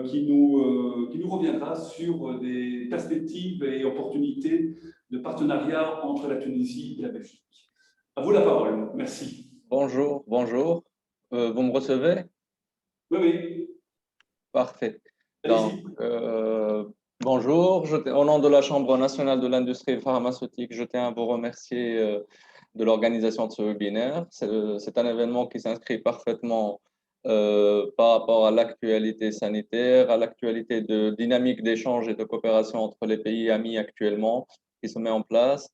qui nous reviendra sur des perspectives et opportunités de partenariat entre la Tunisie et la Belgique. À vous la parole. Merci. Bonjour, bonjour. Vous me recevez? Oui, oui. Parfait. Donc, bonjour. Au nom de la Chambre nationale de l'industrie pharmaceutique, je tiens à vous remercier de l'organisation de ce webinaire. C'est un événement qui s'inscrit parfaitement par rapport à l'actualité sanitaire, à l'actualité de dynamique d'échange et de coopération entre les pays amis actuellement qui se met en place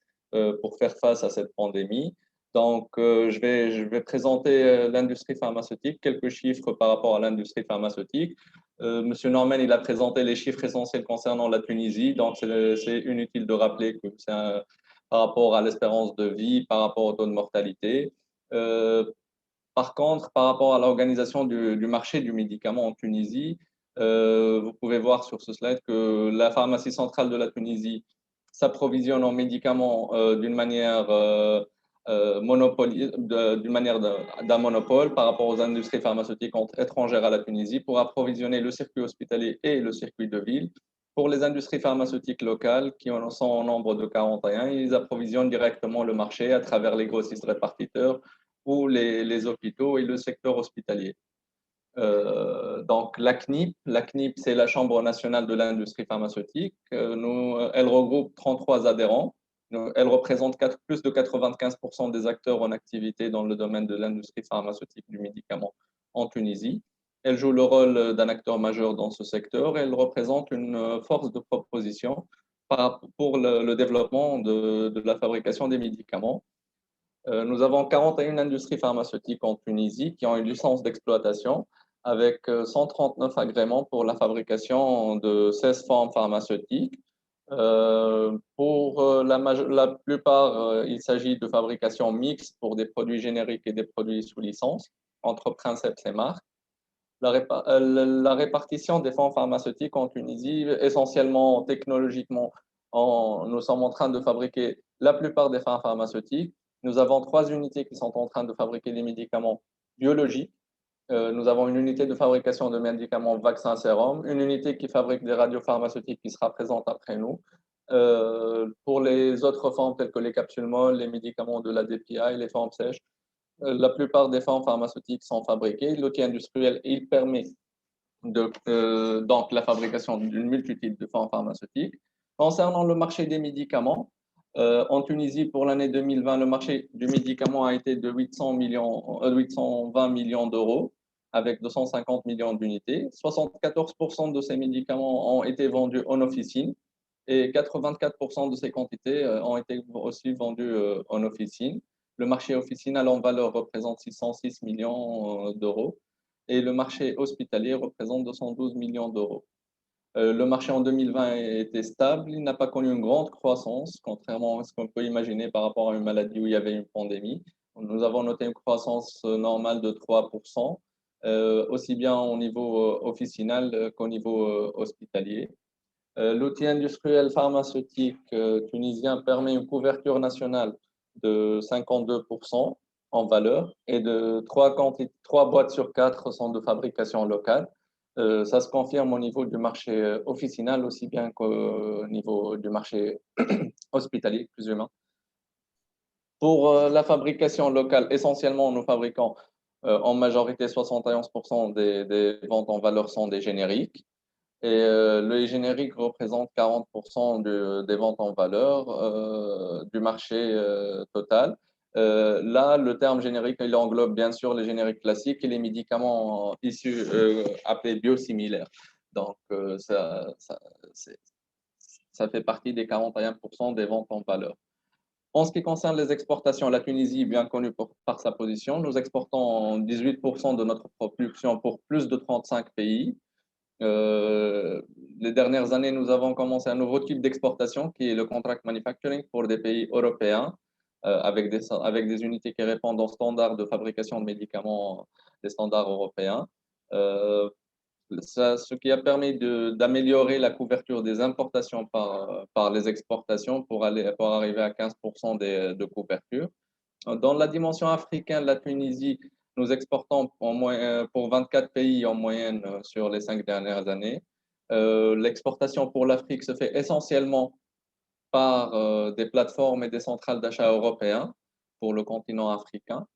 pour faire face à cette pandémie. Donc, je vais présenter l'industrie pharmaceutique, quelques chiffres par rapport à l'industrie pharmaceutique. Monsieur Norman, il a présenté les chiffres essentiels concernant la Tunisie. Donc, c'est inutile de rappeler que c'est par rapport à l'espérance de vie, par rapport au taux de mortalité. Par contre, par rapport à l'organisation du marché du médicament en Tunisie, vous pouvez voir sur ce slide que la pharmacie centrale de la Tunisie s'approvisionne en médicaments d'une manière d'un monopole par rapport aux industries pharmaceutiques étrangères à la Tunisie pour approvisionner le circuit hospitalier et le circuit de ville. Pour les industries pharmaceutiques locales, qui en sont au nombre de 41, ils approvisionnent directement le marché à travers les grossistes répartiteurs ou les hôpitaux et le secteur hospitalier. Donc, la CNIP, c'est la Chambre nationale de l'industrie pharmaceutique. Elle regroupe 33 adhérents. Elle représente plus de 95% des acteurs en activité dans le domaine de l'industrie pharmaceutique du médicament en Tunisie. Elle joue le rôle d'un acteur majeur dans ce secteur et elle représente une force de proposition pour le développement de la fabrication des médicaments. Nous avons 41 industries pharmaceutiques en Tunisie qui ont une licence d'exploitation avec 139 agréments pour la fabrication de 16 formes pharmaceutiques. La plupart, il s'agit de fabrication mixte pour des produits génériques et des produits sous licence entre princeps et marques. La répartition des fonds pharmaceutiques en Tunisie, essentiellement technologiquement, nous sommes en train de fabriquer la plupart des fonds pharmaceutiques. Nous avons 3 unités qui sont en train de fabriquer des médicaments biologiques. Nous avons une unité de fabrication de médicaments vaccins sérum, une unité qui fabrique des radiopharmaceutiques qui sera présente après nous. Pour les autres formes telles que les capsules molles, les médicaments de la DPI, les formes sèches, la plupart des formes pharmaceutiques sont fabriquées. L'outil industriel, il permet donc la fabrication d'une multitude de formes pharmaceutiques. Concernant le marché des médicaments, en Tunisie, pour l'année 2020, le marché du médicament a été de 820 millions d'euros, avec 250 millions d'unités. 74% de ces médicaments ont été vendus en officine et 84% de ces quantités ont été aussi vendues en officine. Le marché officinal en valeur représente 606 millions d'euros et le marché hospitalier représente 212 millions d'euros. Le marché en 2020 était stable, il n'a pas connu une grande croissance, contrairement à ce qu'on peut imaginer par rapport à une maladie où il y avait une pandémie. Nous avons noté une croissance normale de 3%, aussi bien au niveau officinal qu'au niveau hospitalier. L'outil industriel pharmaceutique tunisien permet une couverture nationale de 52% en valeur et de 3 boîtes sur 4 sont de fabrication locale. Ça se confirme au niveau du marché officinal aussi bien qu'au niveau du marché hospitalier, plus ou moins. Pour la fabrication locale, essentiellement, nous fabriquons en majorité 71% des ventes en valeur sont des génériques. Et le générique représente 40% des ventes en valeur du marché total. Là, le terme générique, il englobe bien sûr les génériques classiques et les médicaments issus appelés biosimilaires. Donc, ça fait partie des 41% des ventes en valeur. En ce qui concerne les exportations, la Tunisie est bien connue par sa position. Nous exportons 18% de notre production pour plus de 35 pays. Les dernières années, nous avons commencé un nouveau type d'exportation qui est le contract manufacturing pour des pays européens avec des unités qui répondent aux standards de fabrication de médicaments des standards européens. Ce qui a permis d'améliorer la couverture des importations par les exportations pour arriver à 15% de couverture. Dans la dimension africaine, la Tunisie, nous exportons pour 24 pays en moyenne sur les 5 dernières années. L'exportation pour l'Afrique se fait essentiellement par des plateformes et des centrales d'achat européens pour le continent africain.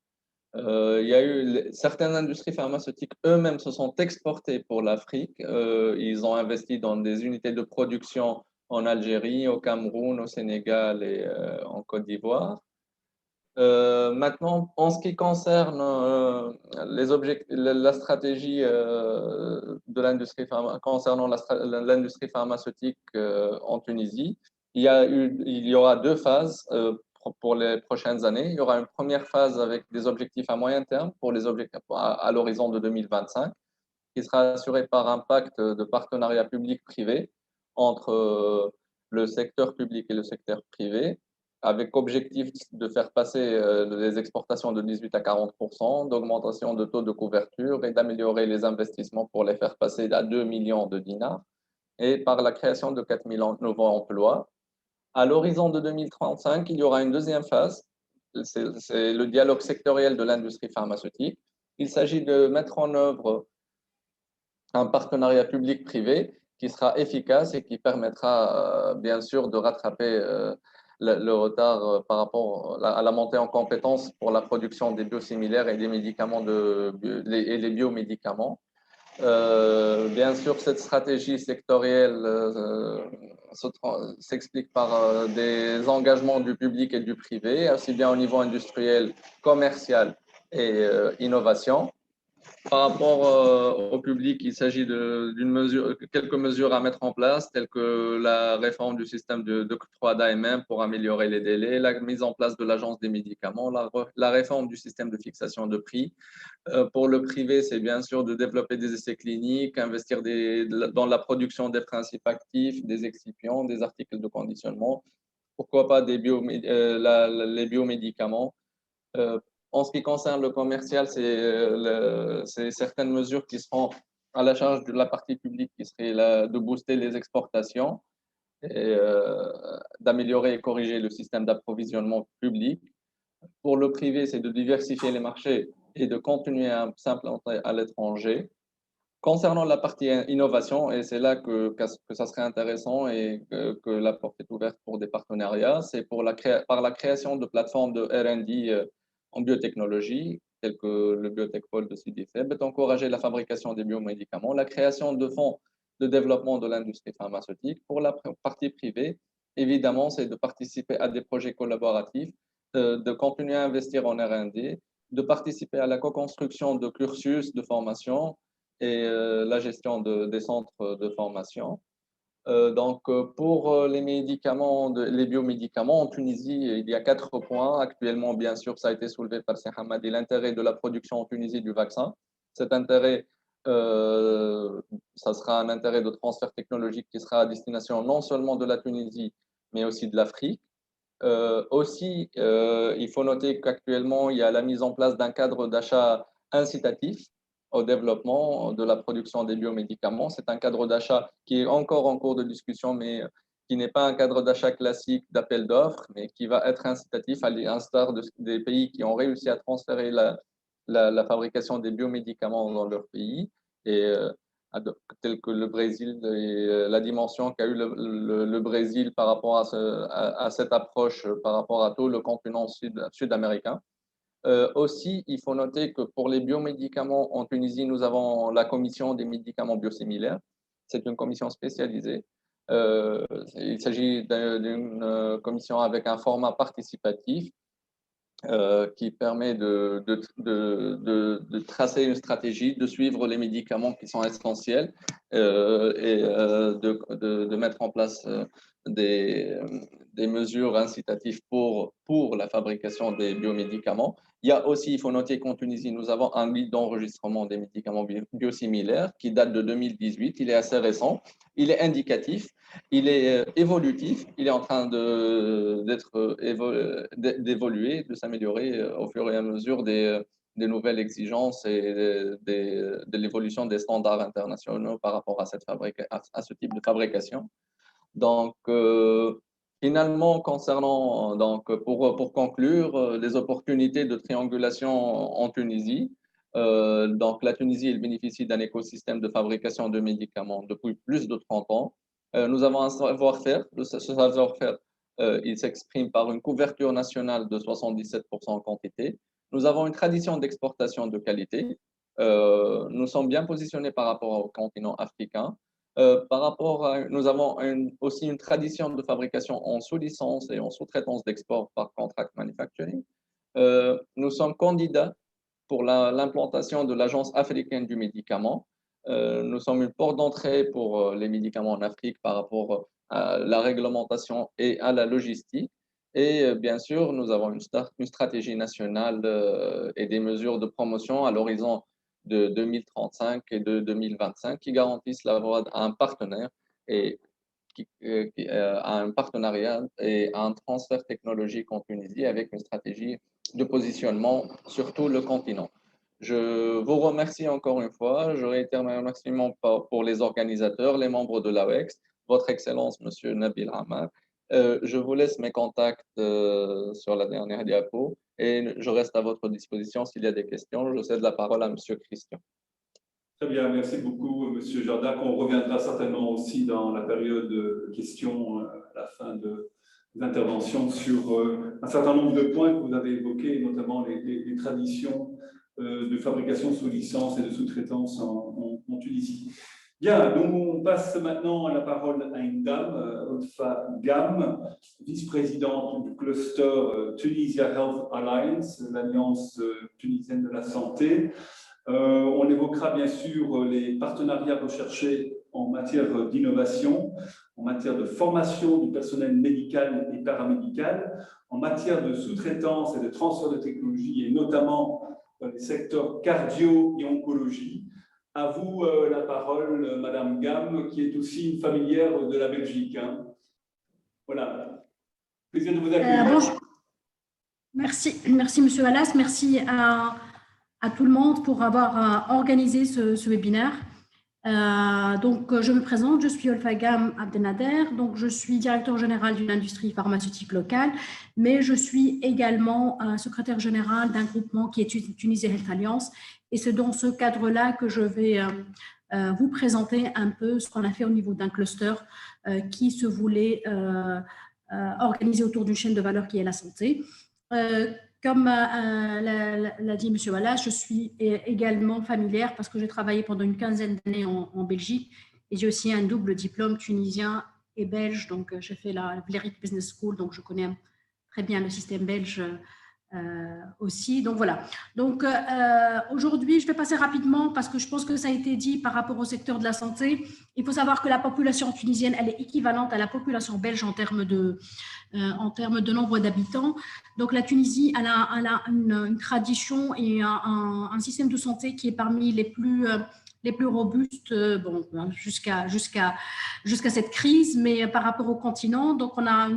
Il y a eu certaines industries pharmaceutiques eux-mêmes se sont exportées pour l'Afrique. Ils ont investi dans des unités de production en Algérie, au Cameroun, au Sénégal et en Côte d'Ivoire. Maintenant, en ce qui concerne la stratégie de l'industrie concernant l'industrie pharmaceutique en Tunisie, il y aura 2 phases pour les prochaines années. Il y aura une première phase avec des objectifs à moyen terme pour les objectifs à l'horizon de 2025, qui sera assurée par un pacte de partenariat public-privé entre le secteur public et le secteur privé, avec objectif de faire passer les exportations de 18 à 40%, d'augmentation de taux de couverture et d'améliorer les investissements pour les faire passer à 2 millions de dinars, et par la création de 4 000 nouveaux emplois. À l'horizon de 2035, il y aura une deuxième phase, c'est le dialogue sectoriel de l'industrie pharmaceutique. Il s'agit de mettre en œuvre un partenariat public-privé qui sera efficace et qui permettra bien sûr de rattraper le retard par rapport à la montée en compétences pour la production des biosimilaires et des médicaments et les biomédicaments. Bien sûr, cette stratégie sectorielle s'explique par des engagements du public et du privé, aussi bien au niveau industriel, commercial et innovation. Par rapport au public, il s'agit quelques mesures à mettre en place, telles que la réforme du système d'octroi d'AMM pour améliorer les délais, la mise en place de l'agence des médicaments, la réforme du système de fixation de prix. Pour le privé, c'est bien sûr de développer des essais cliniques, investir dans la production des principes actifs, des excipients, des articles de conditionnement, pourquoi pas les biomédicaments. En ce qui concerne le commercial, c'est certaines mesures qui seront à la charge de la partie publique, qui serait de booster les exportations et d'améliorer et corriger le système d'approvisionnement public. Pour le privé, c'est de diversifier les marchés et de continuer à s'implanter à l'étranger. Concernant la partie innovation, et c'est là que ça serait intéressant et que la porte est ouverte pour des partenariats, c'est par la création de plateformes de R&D en biotechnologie, telles que le Biotech Pole de CDFEB, d'encourager la fabrication des biomédicaments, la création de fonds de développement de l'industrie pharmaceutique. Pour la partie privée, évidemment, c'est de participer à des projets collaboratifs, de continuer à investir en R&D, de participer à la co-construction de cursus de formation et la gestion des centres de formation. Donc, pour les médicaments, les biomédicaments, en Tunisie, il y a 4 points. Actuellement, bien sûr, ça a été soulevé par Cheikh Hamadi, l'intérêt de la production en Tunisie du vaccin. Cet intérêt, ça sera un intérêt de transfert technologique qui sera à destination non seulement de la Tunisie, mais aussi de l'Afrique. Aussi, il faut noter qu'actuellement, il y a la mise en place d'un cadre d'achat incitatif au développement de la production des biomédicaments. C'est un cadre d'achat qui est encore en cours de discussion, mais qui n'est pas un cadre d'achat classique d'appel d'offres, mais qui va être incitatif à l'instar des pays qui ont réussi à transférer la fabrication des biomédicaments dans leur pays, et tel que le Brésil et la dimension qu'a eu le Brésil par rapport à cette approche par rapport à tout le continent sud-américain. Aussi, il faut noter que pour les biomédicaments en Tunisie, nous avons la commission des médicaments biosimilaires. C'est une commission spécialisée. Il s'agit d'une commission avec un format participatif qui permet de tracer une stratégie, de suivre les médicaments qui sont essentiels et de mettre en place des mesures incitatives pour la fabrication des biomédicaments. Il y a aussi, il faut noter qu'en Tunisie, nous avons un guide d'enregistrement des médicaments biosimilaires qui date de 2018. Il est assez récent, il est indicatif, il est évolutif, il est en train d'évoluer, de s'améliorer au fur et à mesure des nouvelles exigences et de l'évolution des standards internationaux par rapport à ce type de fabrication. Donc, finalement, concernant, pour conclure, les opportunités de triangulation en Tunisie, donc la Tunisie elle bénéficie d'un écosystème de fabrication de médicaments depuis plus de 30 ans. Nous avons un savoir-faire. Ce savoir-faire, il s'exprime par une couverture nationale de 77% en quantité. Nous avons une tradition d'exportation de qualité. Nous sommes bien positionnés par rapport au continent africain. Nous avons aussi une tradition de fabrication en sous-licence et en sous-traitance d'export par contract manufacturing. Nous sommes candidats pour l'implantation de l'Agence africaine du médicament. Nous sommes une porte d'entrée pour les médicaments en Afrique par rapport à la réglementation et à la logistique. Et bien sûr, nous avons une stratégie nationale et des mesures de promotion à l'horizon de 2035 et de 2025 qui garantissent la voie à un partenaire et à un partenariat et à un transfert technologique en Tunisie avec une stratégie de positionnement sur tout le continent. Je vous remercie encore une fois. Je réitère mes remerciements pour les organisateurs, les membres de l'AWEX, votre Excellence, Monsieur Nabil Hamar. Je vous laisse mes contacts sur la dernière diapo et je reste à votre disposition s'il y a des questions. Je cède la parole à Monsieur Christian. Très bien, merci beaucoup, Monsieur Jordac. On reviendra certainement aussi dans la période de questions à la fin de l'intervention sur un certain nombre de points que vous avez évoqués, notamment les traditions de fabrication sous licence et de sous-traitance en Tunisie. Bien, donc on passe maintenant la parole à une dame, Olfa Gam, vice-présidente du cluster Tunisia Health Alliance, l'Alliance tunisienne de la santé. On évoquera bien sûr les partenariats recherchés en matière d'innovation, en matière de formation du personnel médical et paramédical, en matière de sous-traitance et de transfert de technologie, et notamment dans les secteurs cardio et oncologie. À vous la parole, Madame Gamme, qui est aussi une familière de la Belgique. Hein. Voilà. Plaisir de vous accueillir. Bonjour. Merci Monsieur Wallace, merci à tout le monde pour avoir organisé ce webinaire. Donc, je me présente, je suis Olfa Gam Abdenader, donc je suis directeur général d'une industrie pharmaceutique locale, mais je suis également secrétaire général d'un groupement qui est Tunisie Health Alliance, et c'est dans ce cadre-là que je vais vous présenter un peu ce qu'on a fait au niveau d'un cluster qui se voulait organiser autour d'une chaîne de valeur qui est la santé. Comme l'a dit M. Wallace, je suis également familière parce que j'ai travaillé pendant une quinzaine d'années en Belgique et j'ai aussi un double diplôme tunisien et belge. Donc, j'ai fait la Vlerik Business School, donc je connais très bien le système belge aussi. Donc, voilà. Donc, aujourd'hui, je vais passer rapidement parce que je pense que ça a été dit par rapport au secteur de la santé. Il faut savoir que la population tunisienne, elle est équivalente à la population belge en termes de nombre d'habitants. Donc, la Tunisie, elle a une tradition et un système de santé qui est parmi les plus robustes jusqu'à cette crise, mais par rapport au continent. Donc, on a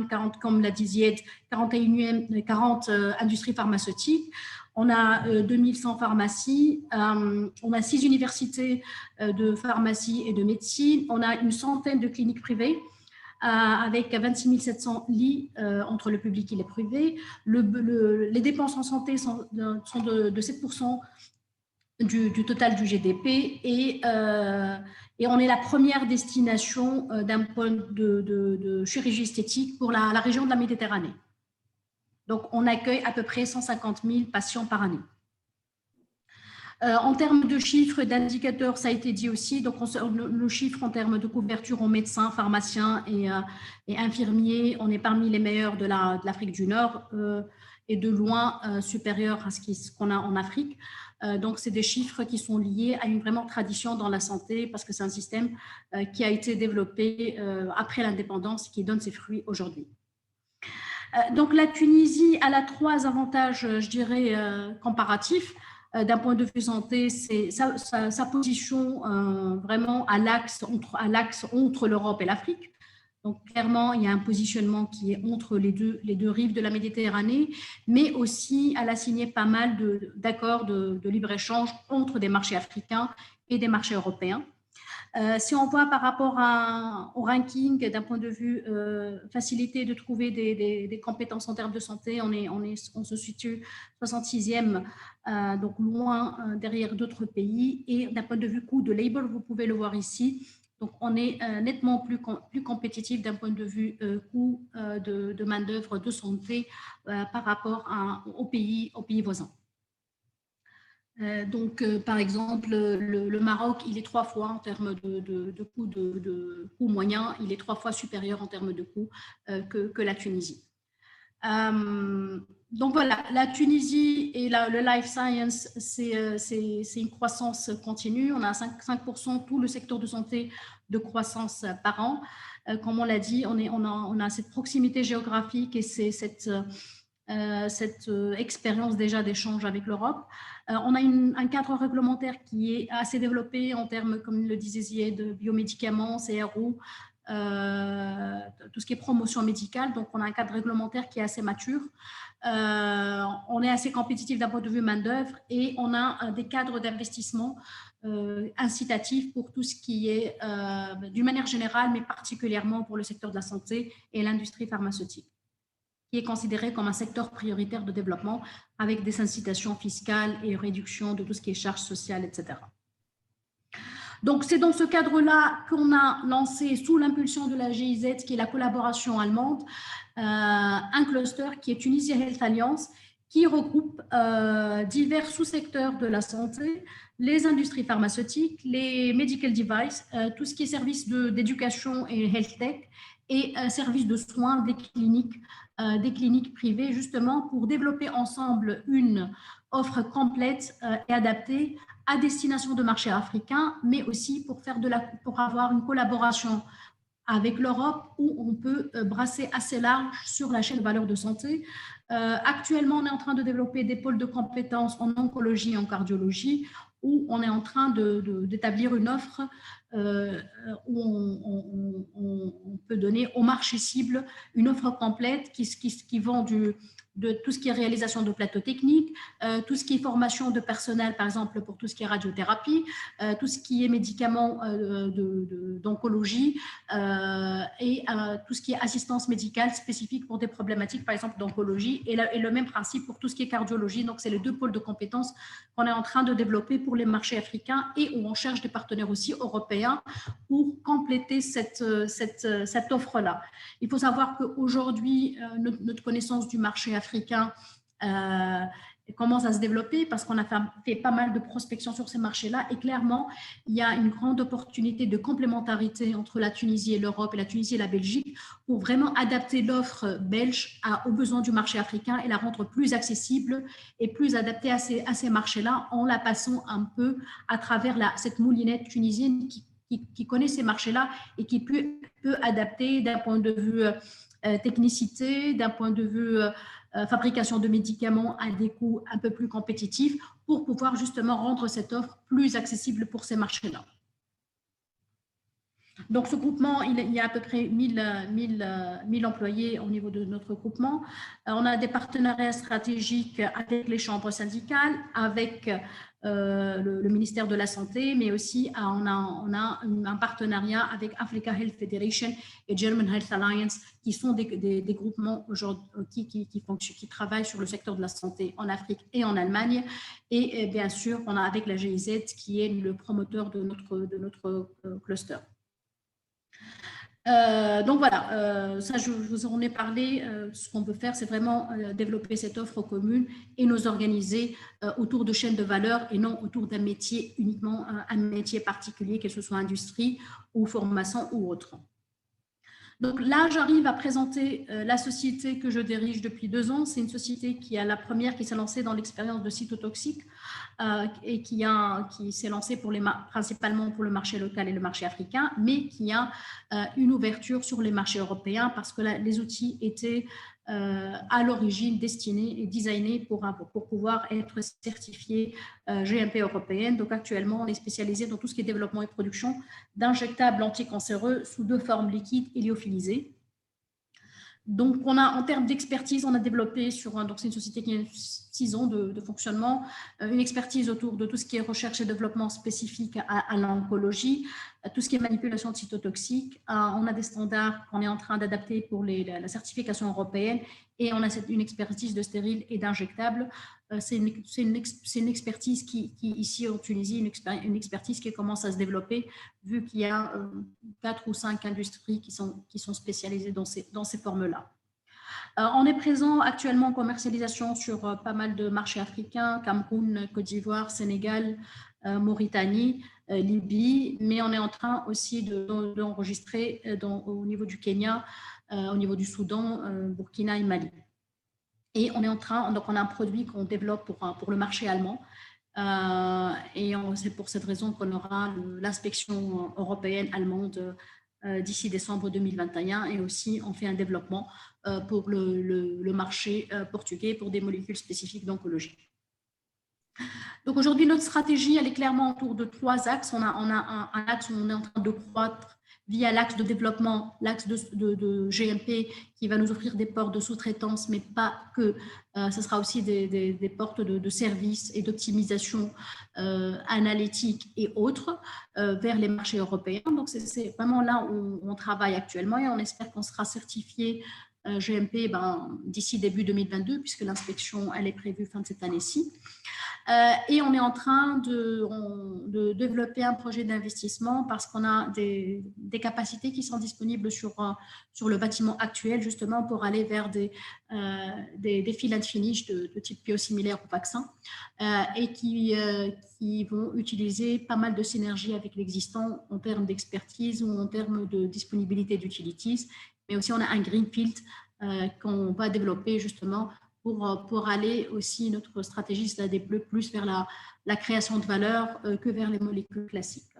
comme l'a dit Zied, 40 industries pharmaceutiques. On a 2100 pharmacies, on a 6 universités de pharmacie et de médecine, on a une centaine de cliniques privées, avec 26 700 lits entre le public et les privés. Les dépenses en santé sont de 7% du total du GDP et on est la première destination d'un point de chirurgie esthétique pour la région de la Méditerranée. Donc, on accueille à peu près 150 000 patients par année. En termes de chiffres, d'indicateurs, ça a été dit aussi. Donc, le chiffre en termes de couverture aux médecins, pharmaciens et infirmiers, on est parmi les meilleurs de l'Afrique du Nord et de loin supérieur à ce qu'on a en Afrique. Donc, c'est des chiffres qui sont liés à une vraiment tradition dans la santé parce que c'est un système qui a été développé après l'indépendance et qui donne ses fruits aujourd'hui. Donc, la Tunisie, elle a 3 avantages, je dirais, comparatifs. D'un point de vue santé, c'est sa position vraiment à l'axe entre l'Europe et l'Afrique. Donc, clairement, il y a un positionnement qui est entre les deux rives de la Méditerranée, mais aussi, elle a signé pas mal d'accords de libre-échange entre des marchés africains et des marchés européens. Si on voit par rapport au ranking, d'un point de vue facilité de trouver des compétences en termes de santé, on se situe 66e, donc loin derrière d'autres pays. Et d'un point de vue coût de labor, vous pouvez le voir ici. Donc, on est nettement plus compétitif d'un point de vue coût de main-d'œuvre de santé par rapport aux pays voisins. Donc, par exemple, le Maroc, il est 3 fois en termes de coût moyen, il est 3 fois supérieur en termes de coût que la Tunisie. Donc voilà, la Tunisie et le life science, c'est une croissance continue. On a 5% tout le secteur de santé de croissance par an. Comme on l'a dit, on a cette proximité géographique et cette expérience déjà d'échange avec l'Europe. On a un cadre réglementaire qui est assez développé en termes, comme le disait Zied, de biomédicaments, CRO, tout ce qui est promotion médicale. Donc, on a un cadre réglementaire qui est assez mature. On est assez compétitif d'un point de vue main-d'œuvre et on a des cadres d'investissement incitatifs pour tout ce qui est, d'une manière générale, mais particulièrement pour le secteur de la santé et l'industrie pharmaceutique, qui est considéré comme un secteur prioritaire de développement avec des incitations fiscales et réduction de tout ce qui est charges sociales, etc. Donc, c'est dans ce cadre-là qu'on a lancé, sous l'impulsion de la GIZ, qui est la collaboration allemande, un cluster qui est Tunisie Health Alliance, qui regroupe divers sous-secteurs de la santé, les industries pharmaceutiques, les medical devices, tout ce qui est services d'éducation et health tech, et services de soins des cliniques privées, justement pour développer ensemble une offre complète et adaptée à destination de marchés africains, mais aussi pour avoir une collaboration avec l'Europe où on peut brasser assez large sur la chaîne de valeur de santé. Actuellement, on est en train de développer des pôles de compétences en oncologie et en cardiologie, où on est en train d'établir une offre où on peut donner au marché cible une offre complète qui vend de tout ce qui est réalisation de plateaux techniques, tout ce qui est formation de personnel, par exemple pour tout ce qui est radiothérapie, tout ce qui est médicaments d'oncologie et tout ce qui est assistance médicale spécifique pour des problématiques, par exemple d'oncologie, et le même principe pour tout ce qui est cardiologie. Donc, c'est les deux pôles de compétences qu'on est en train de développer pour les marchés africains et où on cherche des partenaires aussi européens pour compléter cette offre-là. Il faut savoir qu'aujourd'hui, notre connaissance du marché africain commence à se développer parce qu'on a fait pas mal de prospection sur ces marchés-là et clairement, il y a une grande opportunité de complémentarité entre la Tunisie et l'Europe et la Tunisie et la Belgique pour vraiment adapter l'offre belge aux besoins du marché africain et la rendre plus accessible et plus adaptée à ces marchés-là en la passant un peu à travers cette moulinette tunisienne qui connaît ces marchés-là et qui peut adapter d'un point de vue technicité, d'un point de vue fabrication de médicaments à des coûts un peu plus compétitifs pour pouvoir justement rendre cette offre plus accessible pour ces marchés-là. Donc, ce groupement, il y a à peu près 1000 employés au niveau de notre groupement. On a des partenariats stratégiques avec les chambres syndicales, avec le ministère de la Santé, mais aussi on a un partenariat avec Africa Health Federation et German Health Alliance, qui sont des groupements qui travaillent sur le secteur de la santé en Afrique et en Allemagne. Et bien sûr, on a avec la GIZ, qui est le promoteur de notre cluster. Donc voilà, ça je vous en ai parlé. Ce qu'on veut faire, c'est vraiment développer cette offre commune et nous organiser autour de chaînes de valeur et non autour d'un métier, uniquement un métier particulier, que ce soit industrie ou formation ou autre. Donc là, j'arrive à présenter la société que je dirige depuis 2 ans. C'est une société qui est la première qui s'est lancée dans l'expérience de cytotoxiques et qui s'est lancée principalement pour le marché local et le marché africain, mais qui a une ouverture sur les marchés européens parce que les outils étaient à l'origine destinés et designés pour pouvoir être certifiés GMP européenne. Donc actuellement, on est spécialisé dans tout ce qui est développement et production d'injectables anticancéreux sous 2 formes liquides et lyophilisées. Donc, en termes d'expertise, on a développé donc c'est une société qui a 6 ans de fonctionnement, une expertise autour de tout ce qui est recherche et développement spécifique à l'oncologie, tout ce qui est manipulation de cytotoxiques. On a des standards qu'on est en train d'adapter pour la certification européenne et on a une expertise de stériles et d'injectables. C'est une expertise qui, ici en Tunisie, une expertise qui commence à se développer vu qu'il y a 4 ou 5 industries qui sont spécialisées dans ces formes-là. On est présent actuellement en commercialisation sur pas mal de marchés africains, Cameroun, Côte d'Ivoire, Sénégal, Mauritanie, Libye, mais on est en train aussi d'enregistrer au niveau du Kenya, au niveau du Soudan, Burkina et Mali. Et on a un produit qu'on développe pour le marché allemand. Et c'est pour cette raison qu'on aura l'inspection européenne allemande d'ici décembre 2021 et aussi on fait un développement pour le marché portugais pour des molécules spécifiques d'oncologie. Donc aujourd'hui, notre stratégie, elle est clairement autour de 3 axes. On a un axe où on est en train de croître via l'axe de développement, l'axe de GMP qui va nous offrir des portes de sous-traitance, mais pas que. Ce sera aussi des portes de services et d'optimisation analytique et autres vers les marchés européens. Donc, c'est vraiment là où on travaille actuellement et on espère qu'on sera certifié GMP d'ici début 2022, puisque l'inspection, elle est prévue fin de cette année-ci. Et on est en train de développer un projet d'investissement parce qu'on a des capacités qui sont disponibles sur le bâtiment actuel, justement pour aller vers des fill and finish de type biosimilaire au vaccin et qui vont utiliser pas mal de synergies avec l'existant en termes d'expertise ou en termes de disponibilité d'utilities. Mais aussi, on a un greenfield qu'on va développer justement pour aller aussi, notre stratégie, c'est d'aller plus vers la création de valeur que vers les molécules classiques.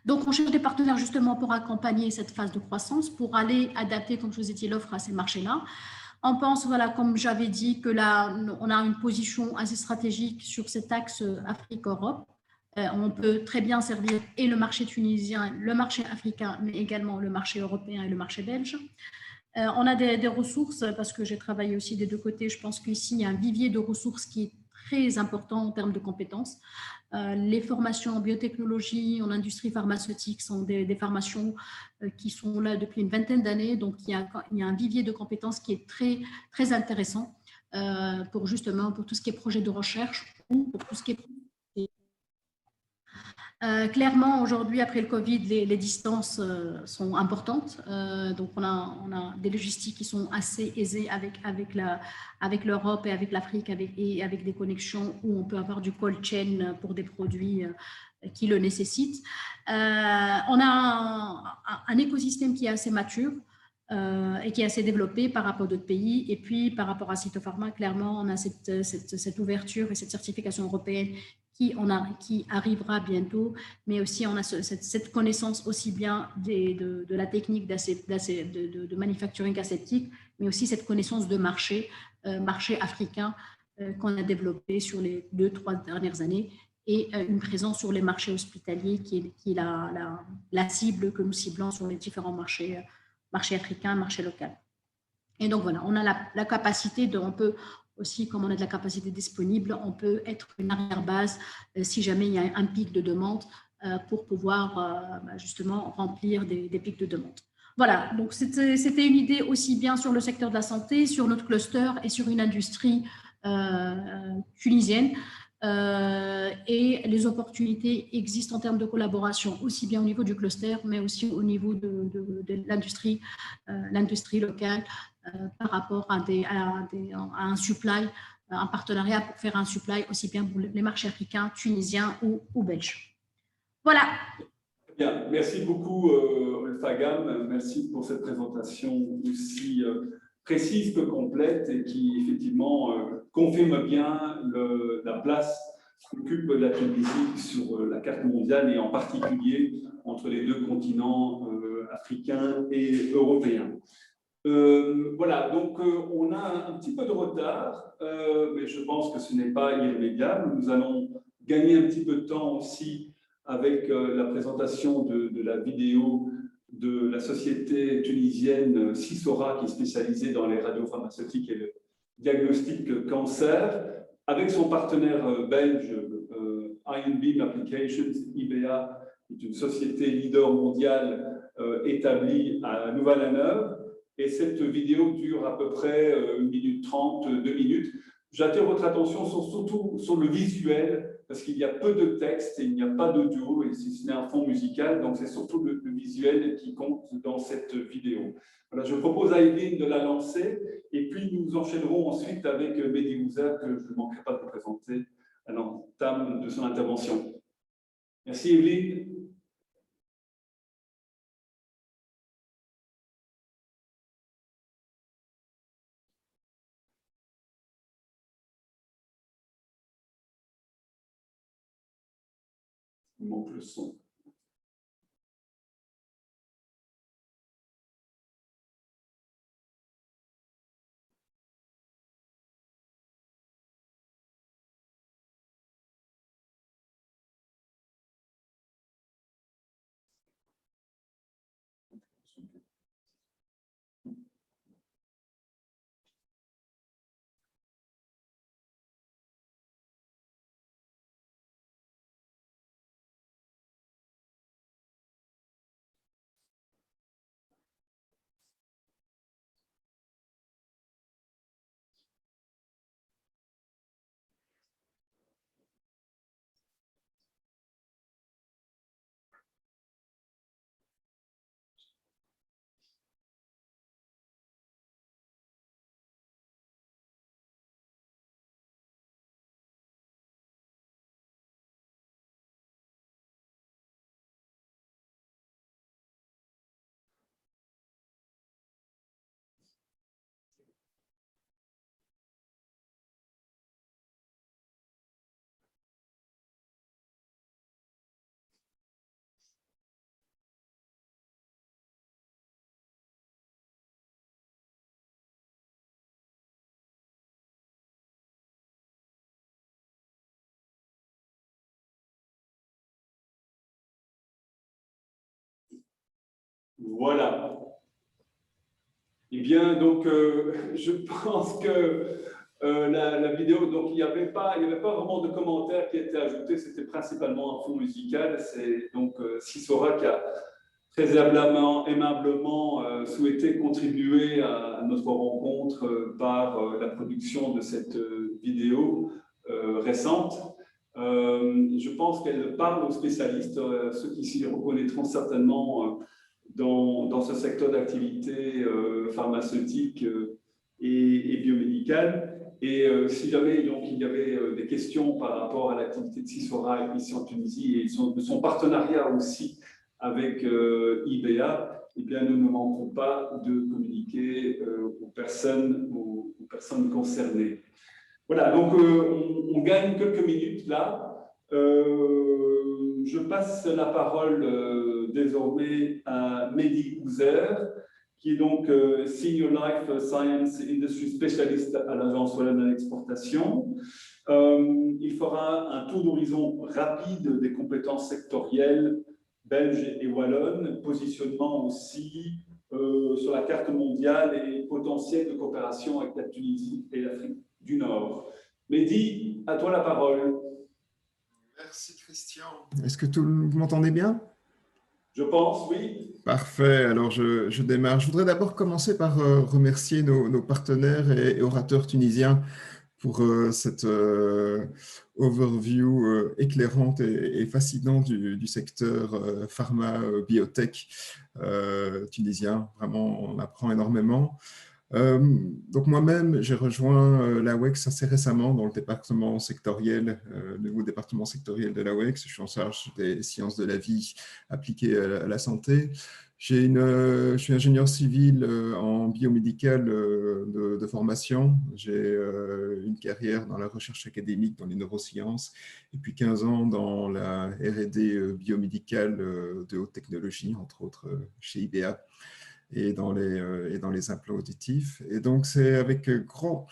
Donc, on cherche des partenaires justement pour accompagner cette phase de croissance, pour aller adapter, comme je vous ai dit, l'offre à ces marchés-là. On pense, voilà, comme j'avais dit, que là, on a une position assez stratégique sur cet axe Afrique-Europe. On peut très bien servir et le marché tunisien, le marché africain, mais également le marché européen et le marché belge. On a des ressources, parce que j'ai travaillé aussi des deux côtés. Je pense qu'ici, il y a un vivier de ressources qui est très important en termes de compétences. Les formations en biotechnologie, en industrie pharmaceutique sont des formations qui sont là depuis une vingtaine d'années. Donc, il y a un vivier de compétences qui est très, très intéressant pour justement pour tout ce qui est projet de recherche ou pour tout ce qui est clairement, aujourd'hui, après le Covid, les distances sont importantes. Donc, on a des logistiques qui sont assez aisées avec l'Europe et avec l'Afrique et avec des connexions où on peut avoir du cold chain pour des produits qui le nécessitent. On a un écosystème qui est assez mature et qui est assez développé par rapport à d'autres pays. Et puis, par rapport à Cytopharma, clairement, on a cette ouverture et cette certification européenne qui arrivera bientôt, mais aussi on a cette connaissance aussi bien de la technique de manufacturing aseptique, mais aussi cette connaissance de marché africain qu'on a développé sur les 2-3 dernières années, et une présence sur les marchés hospitaliers qui est la cible que nous ciblons sur les différents marchés africains, marchés locaux. Et donc voilà, on a la capacité on peut aussi, comme on a de la capacité disponible, on peut être une arrière-base si jamais il y a un pic de demande pour pouvoir justement remplir des pics de demande. Voilà, donc c'était une idée aussi bien sur le secteur de la santé, sur notre cluster et sur une industrie tunisienne. Et les opportunités existent en termes de collaboration, aussi bien au niveau du cluster, mais aussi au niveau de l'industrie locale, par rapport à un supply, un partenariat pour faire un supply aussi bien pour les marchés africains, tunisiens ou belges. Voilà. Bien, merci beaucoup Olfagam, merci pour cette présentation aussi précise que complète et qui effectivement confirme bien la place qu'occupe la Tunisie sur la carte mondiale et en particulier entre les deux continents africains et européens. Voilà, donc on a un petit peu de retard, mais je pense que ce n'est pas irrémédiable. Nous allons gagner un petit peu de temps aussi avec la présentation de la vidéo de la société tunisienne Sisora, qui est spécialisée dans les radiopharmaceutiques et le diagnostic cancer, avec son partenaire belge Ion Beam Applications, IBA, qui est une société leader mondiale établie à Louvain-la-Neuve. Et cette vidéo dure à peu près 1 minute 30, 2 minutes. J'attire votre attention surtout sur le visuel, parce qu'il y a peu de texte et il n'y a pas d'audio, et si ce n'est un fond musical, donc c'est surtout le visuel qui compte dans cette vidéo. Voilà, je propose à Evelyne de la lancer, et puis nous enchaînerons ensuite avec Mehdi Mouza, que je ne manquerai pas de vous présenter à l'entame de son intervention. Merci Evelyne. Il manque le son. Voilà. Eh bien, donc, je pense que la vidéo, donc il n'y avait pas vraiment de commentaires qui étaient ajoutés, c'était principalement un fond musical. C'est donc Sisora qui a très aimablement souhaité contribuer à notre rencontre par la production de cette vidéo récente. Je pense qu'elle parle aux spécialistes, ceux qui s'y reconnaîtront certainement dans ce secteur d'activité pharmaceutique et biomédicale. Et si jamais donc, il y avait des questions par rapport à l'activité de Sisora ici en Tunisie et de son partenariat aussi avec IBA, eh bien, nous ne manquons pas de communiquer aux personnes concernées. Voilà, donc on gagne quelques minutes là. Je passe la parole désormais à Mehdi Ouzer, qui est donc Senior Life Science Industry Specialist à l'Agence Wallonne d'Exportation. Il fera un tour d'horizon rapide des compétences sectorielles belges et wallonnes, positionnement aussi sur la carte mondiale et potentiel de coopération avec la Tunisie et l'Afrique du Nord. Mehdi, à toi la parole. Merci Christian. Est-ce que vous m'entendez bien? Je pense, oui. Parfait, alors je démarre. Je voudrais d'abord commencer par remercier nos partenaires et orateurs tunisiens pour cette overview éclairante et fascinante du secteur pharma, biotech tunisien. Vraiment, on apprend énormément. Donc moi-même, j'ai rejoint l'AWEX assez récemment dans le département sectoriel, le nouveau département sectoriel de l'AWEX. Je suis en charge des sciences de la vie appliquées à la santé. Je suis ingénieur civil en biomédical de formation. J'ai une carrière dans la recherche académique dans les neurosciences et puis 15 ans dans la R&D biomédicale de haute technologie, entre autres chez IBA. Et dans les implants auditifs. Et donc, c'est avec grand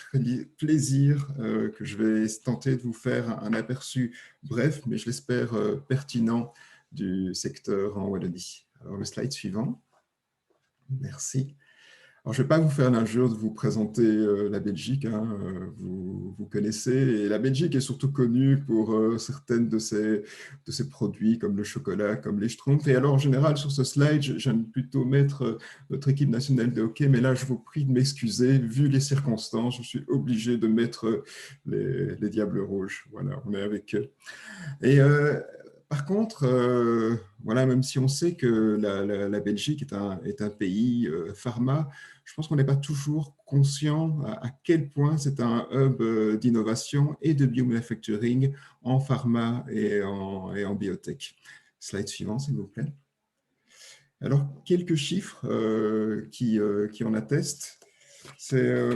plaisir que je vais tenter de vous faire un aperçu bref, mais je l'espère pertinent du secteur en Wallonie. Alors, le slide suivant. Merci. Alors, je ne vais pas vous faire l'injure de vous présenter la Belgique, hein, vous connaissez, et la Belgique est surtout connue pour certaines de ses produits comme le chocolat, comme les schtroumpfs. Et alors en général sur ce slide, j'aime plutôt mettre notre équipe nationale de hockey, mais là je vous prie de m'excuser, vu les circonstances, je suis obligé de mettre les Diables Rouges. Voilà, on est avec eux. Et par contre, voilà, même si on sait que la Belgique est un pays pharma, je pense qu'on n'est pas toujours conscient à quel point c'est un hub d'innovation et de biomanufacturing en pharma et en biotech. Slide suivant, s'il vous plaît. Alors, quelques chiffres qui en attestent. C'est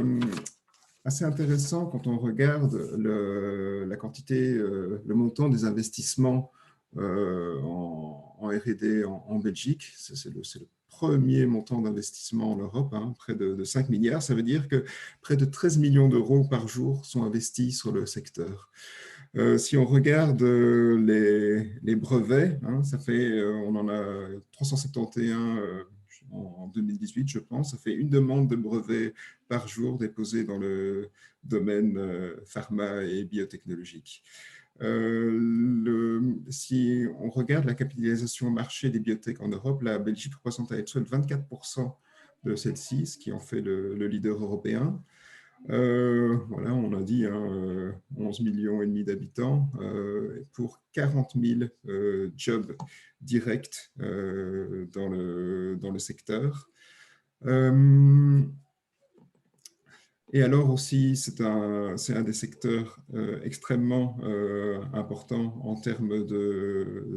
assez intéressant quand on regarde la quantité, le montant des investissements en R&D en Belgique. C'est le premier montant d'investissement en Europe, hein, près de 5 milliards. Ça veut dire que près de 13 millions d'euros par jour sont investis sur le secteur. Si on regarde les brevets, hein, ça fait, on en a 371 en 2018, je pense. Ça fait une demande de brevet par jour déposée dans le domaine pharma et biotechnologique. Si on regarde la capitalisation marché des biotech en Europe, la Belgique représente à elle seule 24% de celle-ci, ce qui en fait le leader européen. Voilà, on a dit 11 millions et demi d'habitants pour 40 000 jobs directs dans le secteur. Et alors aussi, c'est un des secteurs extrêmement importants en termes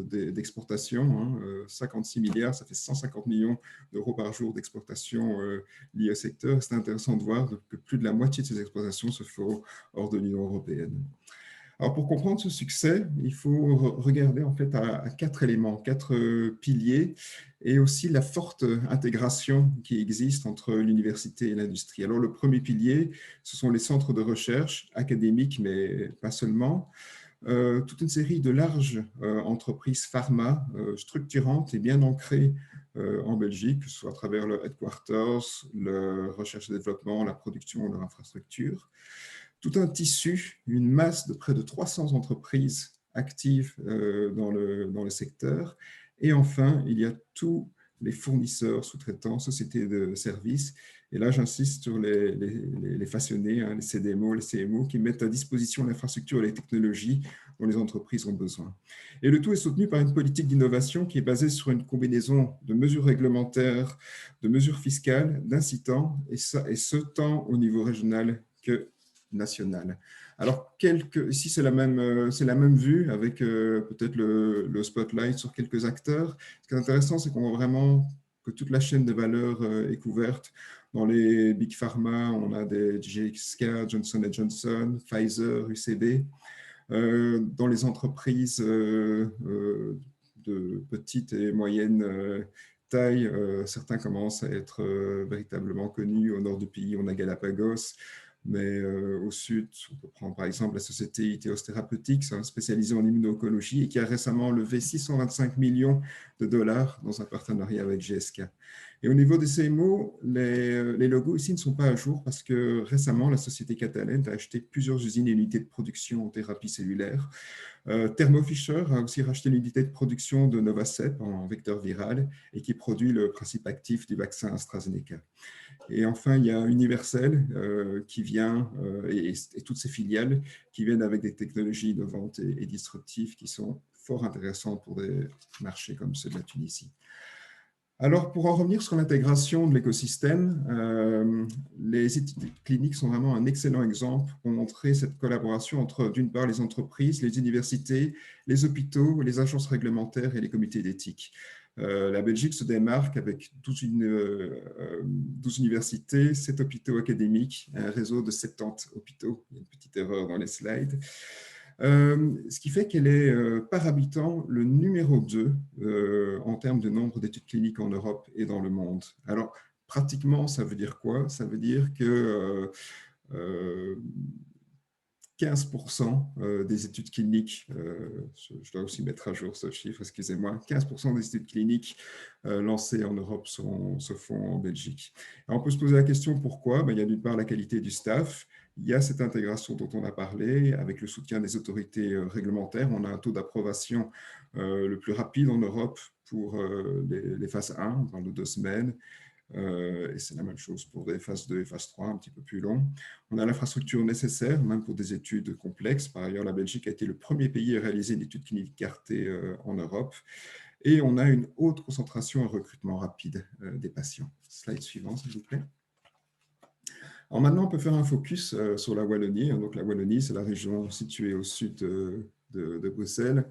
d'exportation. Hein, 56 milliards, ça fait 150 millions d'euros par jour d'exportation liées au secteur. C'est intéressant de voir que plus de la moitié de ces exportations se font hors de l'Union européenne. Alors, pour comprendre ce succès, il faut regarder en fait à 4 éléments, 4 piliers, et aussi la forte intégration qui existe entre l'université et l'industrie. Alors, le premier pilier, ce sont les centres de recherche académiques, mais pas seulement. Toute une série de larges entreprises pharma structurantes et bien ancrées en Belgique, que ce soit à travers leur headquarters, leur recherche et développement, la production, leur infrastructure. Tout un tissu, une masse de près de 300 entreprises actives dans le secteur. Et enfin, il y a tous les fournisseurs, sous-traitants, sociétés de services. Et là, j'insiste sur les façonnés, hein, les CDMO, les CMO, qui mettent à disposition l'infrastructure et les technologies dont les entreprises ont besoin. Et le tout est soutenu par une politique d'innovation qui est basée sur une combinaison de mesures réglementaires, de mesures fiscales, d'incitants, et ce tant au niveau régional que national. Alors, ici, c'est la même vue avec peut-être le spotlight sur quelques acteurs. Ce qui est intéressant, c'est qu'on voit vraiment que toute la chaîne de valeur est couverte. Dans les Big Pharma, on a des GSK, Johnson & Johnson, Pfizer, UCB. Dans les entreprises de petite et moyenne taille, certains commencent à être véritablement connus. Au nord du pays, on a Galapagos. Mais au sud, on peut prendre par exemple la société Iteos Therapeutics, spécialisée en immuno-oncologie et qui a récemment levé 625 millions de dollars dans un partenariat avec GSK. Et au niveau des CMO, les logos ici ne sont pas à jour parce que récemment, la société Catalent a acheté plusieurs usines et unités de production en thérapie cellulaire. Thermo Fisher a aussi racheté l'unité de production de Novacep en vecteur viral et qui produit le principe actif du vaccin AstraZeneca. Et enfin, il y a Universel qui vient, et toutes ses filiales, qui viennent avec des technologies innovantes et disruptives qui sont fort intéressantes pour des marchés comme ceux de la Tunisie. Alors, pour en revenir sur l'intégration de l'écosystème, les études cliniques sont vraiment un excellent exemple pour montrer cette collaboration entre, d'une part, les entreprises, les universités, les hôpitaux, les agences réglementaires et les comités d'éthique. La Belgique se démarque avec 12 universités, 7 hôpitaux académiques, un réseau de 70 hôpitaux. Il y a une petite erreur dans les slides. Ce qui fait qu'elle est par habitant le numéro 2 en termes de nombre d'études cliniques en Europe et dans le monde. Alors, pratiquement, ça veut dire quoi? Ça veut dire que 15% des études cliniques, je dois aussi mettre à jour ce chiffre, excusez-moi, 15% des études cliniques lancées en Europe se font en Belgique. Alors, on peut se poser la question pourquoi? Il y a d'une part la qualité du staff, il y a cette intégration dont on a parlé, avec le soutien des autorités réglementaires. On a un taux d'approbation le plus rapide en Europe pour les phases 1, on parle de 2 semaines. Et c'est la même chose pour des phases 2 et phase 3, un petit peu plus long. On a l'infrastructure nécessaire, même pour des études complexes. Par ailleurs, la Belgique a été le premier pays à réaliser une étude clinique cartée en Europe. Et on a une haute concentration et recrutement rapide des patients. Slide suivant, s'il vous plaît. Alors maintenant, on peut faire un focus sur la Wallonie. Donc la Wallonie, c'est la région située au sud de Bruxelles,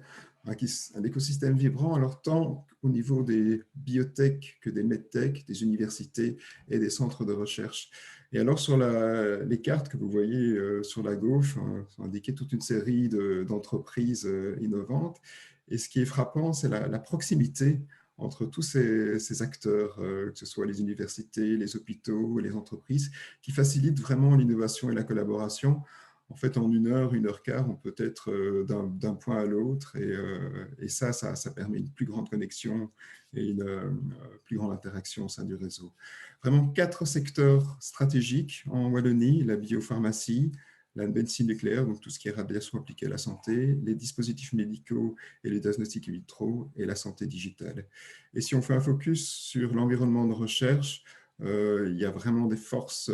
un écosystème vibrant, alors tant au niveau des biotech que des medtech, des universités et des centres de recherche. Et alors sur les cartes que vous voyez sur la gauche, sont indiquées toute une série d'entreprises innovantes. Et ce qui est frappant, c'est la proximité entre tous ces acteurs, que ce soit les universités, les hôpitaux, les entreprises, qui facilitent vraiment l'innovation et la collaboration. En fait, en 1 heure, 1 heure quart, on peut être d'un point à l'autre et ça permet une plus grande connexion et une plus grande interaction au sein du réseau. Vraiment 4 secteurs stratégiques en Wallonie, la biopharmacie, la médecine nucléaire, donc tout ce qui est radiation appliquée à la santé, les dispositifs médicaux et les diagnostics in vitro et la santé digitale. Et si on fait un focus sur l'environnement de recherche, il y a vraiment des forces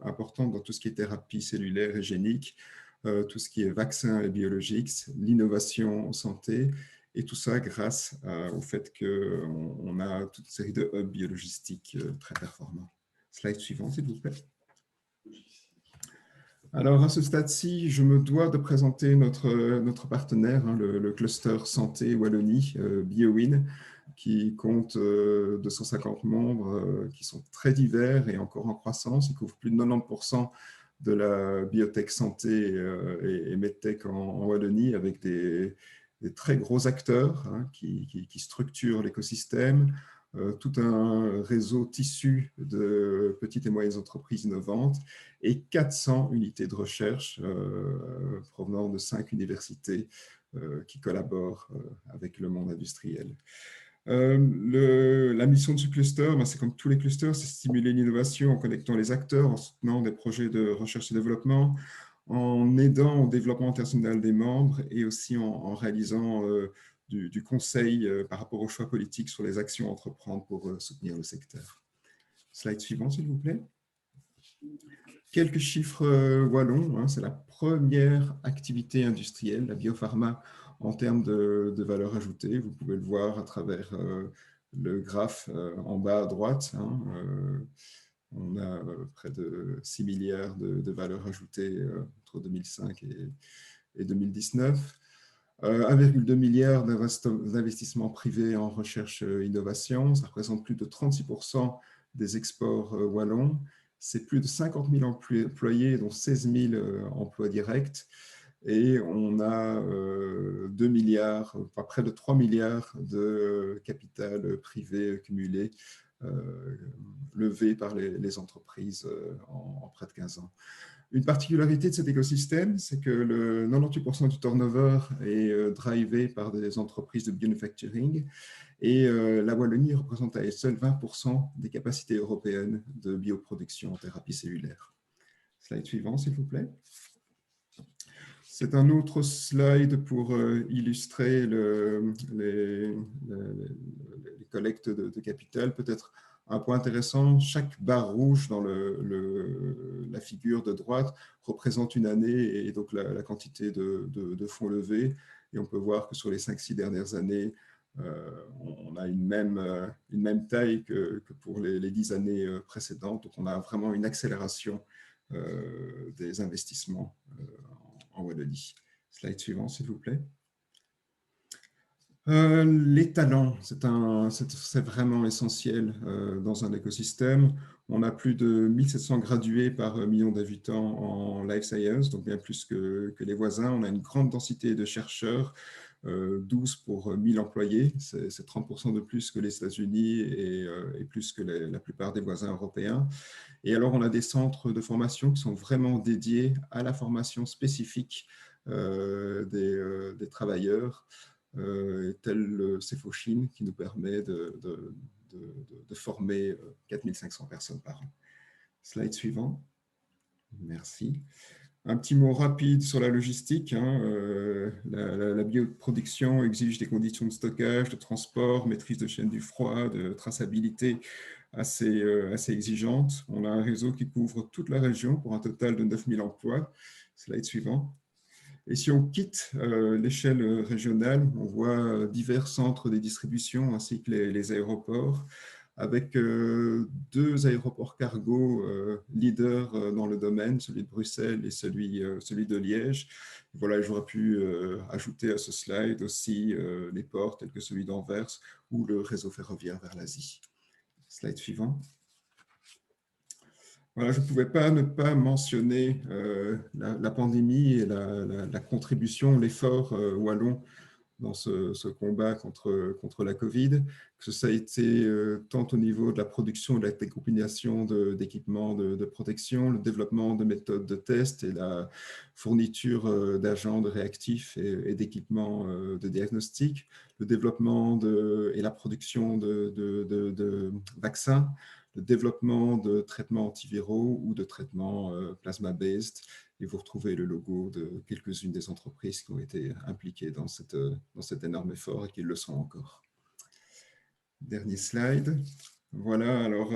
importantes dans tout ce qui est thérapie cellulaire et génique, tout ce qui est vaccins et biologiques, l'innovation en santé, et tout ça grâce au fait qu'on a toute une série de hubs biologistiques très performants. Slide suivant, s'il vous plaît. Alors, à ce stade-ci, je me dois de présenter notre partenaire, le cluster santé Wallonie, BioWin, qui compte 250 membres qui sont très divers et encore en croissance. Ils couvrent plus de 90% de la biotech santé et medtech en Wallonie, avec des très gros acteurs qui structurent l'écosystème, tout un réseau tissu de petites et moyennes entreprises innovantes et 400 unités de recherche provenant de 5 universités qui collaborent avec le monde industriel. La mission de ce cluster, c'est comme tous les clusters, c'est stimuler l'innovation en connectant les acteurs, en soutenant des projets de recherche et développement, en aidant au développement international des membres et aussi en réalisant du conseil par rapport aux choix politiques sur les actions à entreprendre pour soutenir le secteur. Slide suivant, s'il vous plaît. Quelques chiffres wallons, c'est la première activité industrielle, la biopharma, en termes de valeur ajoutée. Vous pouvez le voir à travers le graphe en bas à droite. On a près de 6 milliards de valeur ajoutée entre 2005 et 2019. 1,2 milliard d'investissements privés en recherche et innovation. Ça représente plus de 36% des exports wallons. C'est plus de 50 000 employés, dont 16 000 emplois directs. Et on a 2 milliards, enfin près de 3 milliards de capital privé cumulé levé par les entreprises en près de 15 ans. Une particularité de cet écosystème, c'est que le 98% du turnover est drivé par des entreprises de manufacturing et la Wallonie représente à elle seule 20% des capacités européennes de bioproduction en thérapie cellulaire. Slide suivant, s'il vous plaît. C'est un autre slide pour illustrer les collectes de capital. Peut-être un point intéressant, chaque barre rouge dans la figure de droite représente une année et donc la quantité de fonds levés. Et on peut voir que sur les 5-6 dernières années, on a une même taille que pour les 10 années précédentes. Donc on a vraiment une accélération des investissements en Wallonie. Slide suivant, s'il vous plaît. Les talents, c'est vraiment essentiel dans un écosystème. On a plus de 1700 gradués par million d'habitants en life science, donc bien plus que les voisins. On a une grande densité de chercheurs, 12 pour 1000 employés. C'est 30% de plus que les États-Unis et plus que la plupart des voisins européens. Et alors, on a des centres de formation qui sont vraiment dédiés à la formation spécifique des travailleurs, tel le Cephochin, qui nous permet de former 4500 personnes par an. Slide suivant. Merci. Un petit mot rapide sur la logistique. La bioproduction exige des conditions de stockage, de transport, maîtrise de chaîne du froid, de traçabilité assez exigeante. On a un réseau qui couvre toute la région pour un total de 9000 emplois. Slide suivant. Et si on quitte l'échelle régionale, on voit divers centres de distribution ainsi que les aéroports, avec 2 aéroports cargo leaders dans le domaine, celui de Bruxelles et celui de Liège. Voilà, j'aurais pu ajouter à ce slide aussi les ports tels que celui d'Anvers ou le réseau ferroviaire vers l'Asie. Slide suivant. Voilà, je ne pouvais pas ne pas mentionner la pandémie et la contribution, l'effort wallon dans ce combat contre la Covid, que ça a été tant au niveau de la production et de la décombination d'équipements de protection, le développement de méthodes de test et la fourniture d'agents de réactifs et d'équipements de diagnostic, le développement et la production de vaccins, le développement de traitements antiviraux ou de traitements plasma-based. Et vous retrouvez le logo de quelques-unes des entreprises qui ont été impliquées dans cet énorme effort et qui le sont encore. Dernier slide. Voilà, alors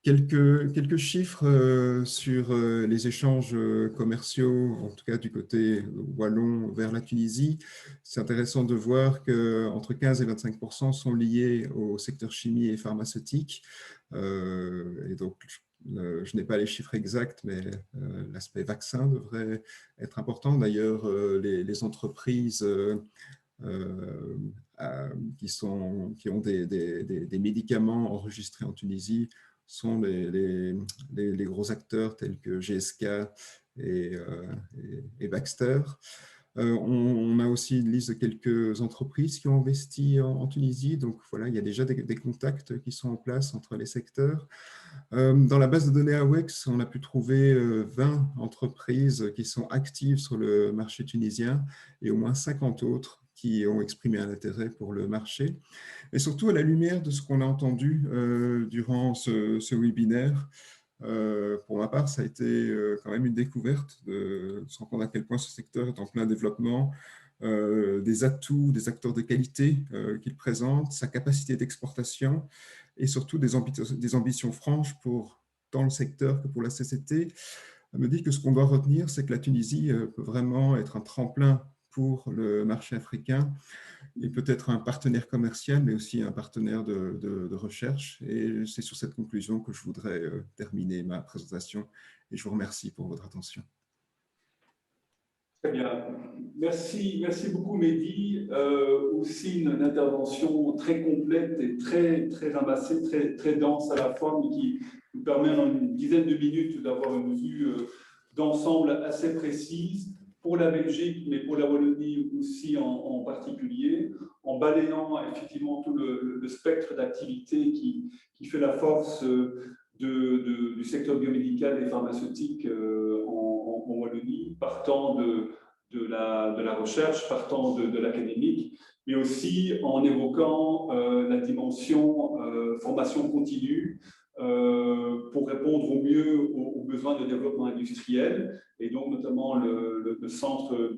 quelques chiffres sur les échanges commerciaux, en tout cas du côté wallon vers la Tunisie. C'est intéressant de voir qu'entre 15 et 25% sont liés au secteur chimie et pharmaceutique. Et donc, je n'ai pas les chiffres exacts, mais l'aspect vaccin devrait être important. D'ailleurs, les entreprises qui ont des médicaments enregistrés en Tunisie sont les gros acteurs tels que GSK et Baxter. On a aussi une liste de quelques entreprises qui ont investi en Tunisie. Donc voilà, il y a déjà des contacts qui sont en place entre les secteurs. Dans la base de données AWEX, on a pu trouver 20 entreprises qui sont actives sur le marché tunisien et au moins 50 autres qui ont exprimé un intérêt pour le marché. Et surtout à la lumière de ce qu'on a entendu durant ce webinaire. Pour ma part, ça a été quand même une découverte de se rendre compte à quel point ce secteur est en plein développement, des atouts, des acteurs de qualité qu'il présente, sa capacité d'exportation et surtout des ambitions franches tant le secteur que pour la CCT. Me dit que ce qu'on doit retenir, c'est que la Tunisie peut vraiment être un tremplin pour le marché africain et peut-être un partenaire commercial, mais aussi un partenaire de recherche. Et c'est sur cette conclusion que je voudrais terminer ma présentation. Et je vous remercie pour votre attention. Très bien. Merci beaucoup, Mehdi. Aussi une intervention très complète et très ramassée, très dense à la fois, mais qui nous permet en une dizaine de minutes d'avoir une vue d'ensemble assez précise pour la Belgique, mais pour la Wallonie aussi en particulier, en balayant effectivement tout le spectre d'activité qui fait la force du secteur biomédical et pharmaceutique en Wallonie, partant de la recherche, partant de l'académique, mais aussi en évoquant la dimension formation continue pour répondre au mieux aux besoins de développement industriel, et donc notamment le centre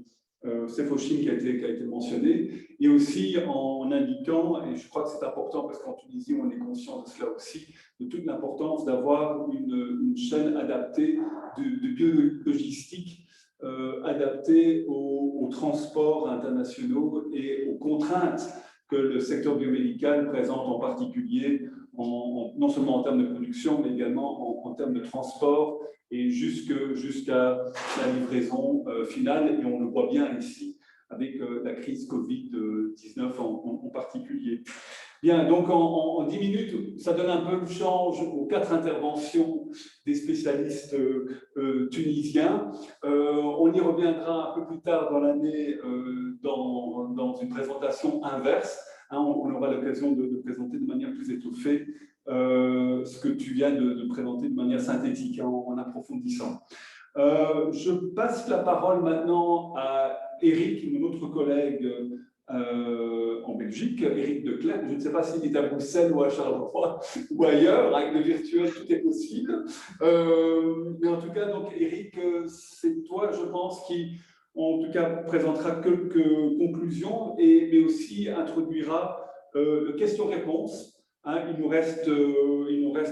Cefochim qui a été mentionné, et aussi en indiquant, et je crois que c'est important parce qu'en Tunisie on est conscient de cela aussi, de toute l'importance d'avoir une chaîne adaptée de biologistique adaptée aux transports internationaux et aux contraintes que le secteur biomédical présente en particulier, non seulement en termes de production, mais également en termes de transport et jusqu'à la livraison finale. Et on le voit bien ici avec la crise Covid-19 en particulier. Bien, donc en 10 minutes, ça donne un peu de change aux 4 interventions des spécialistes tunisiens. On y reviendra un peu plus tard dans l'année dans une présentation inverse. Hein, on aura l'occasion de présenter de manière plus étoffée ce que tu viens de présenter de manière synthétique en approfondissant. Je passe la parole maintenant à Eric, mon autre collègue en Belgique, Eric de Clercq. Je ne sais pas s'il est à Bruxelles ou à Charleroi ou ailleurs. Avec le virtuel, tout est possible. Mais en tout cas, donc, Eric, c'est toi, je pense, qui, en tout cas, présentera quelques conclusions mais aussi introduira le question-réponse. Hein, il nous reste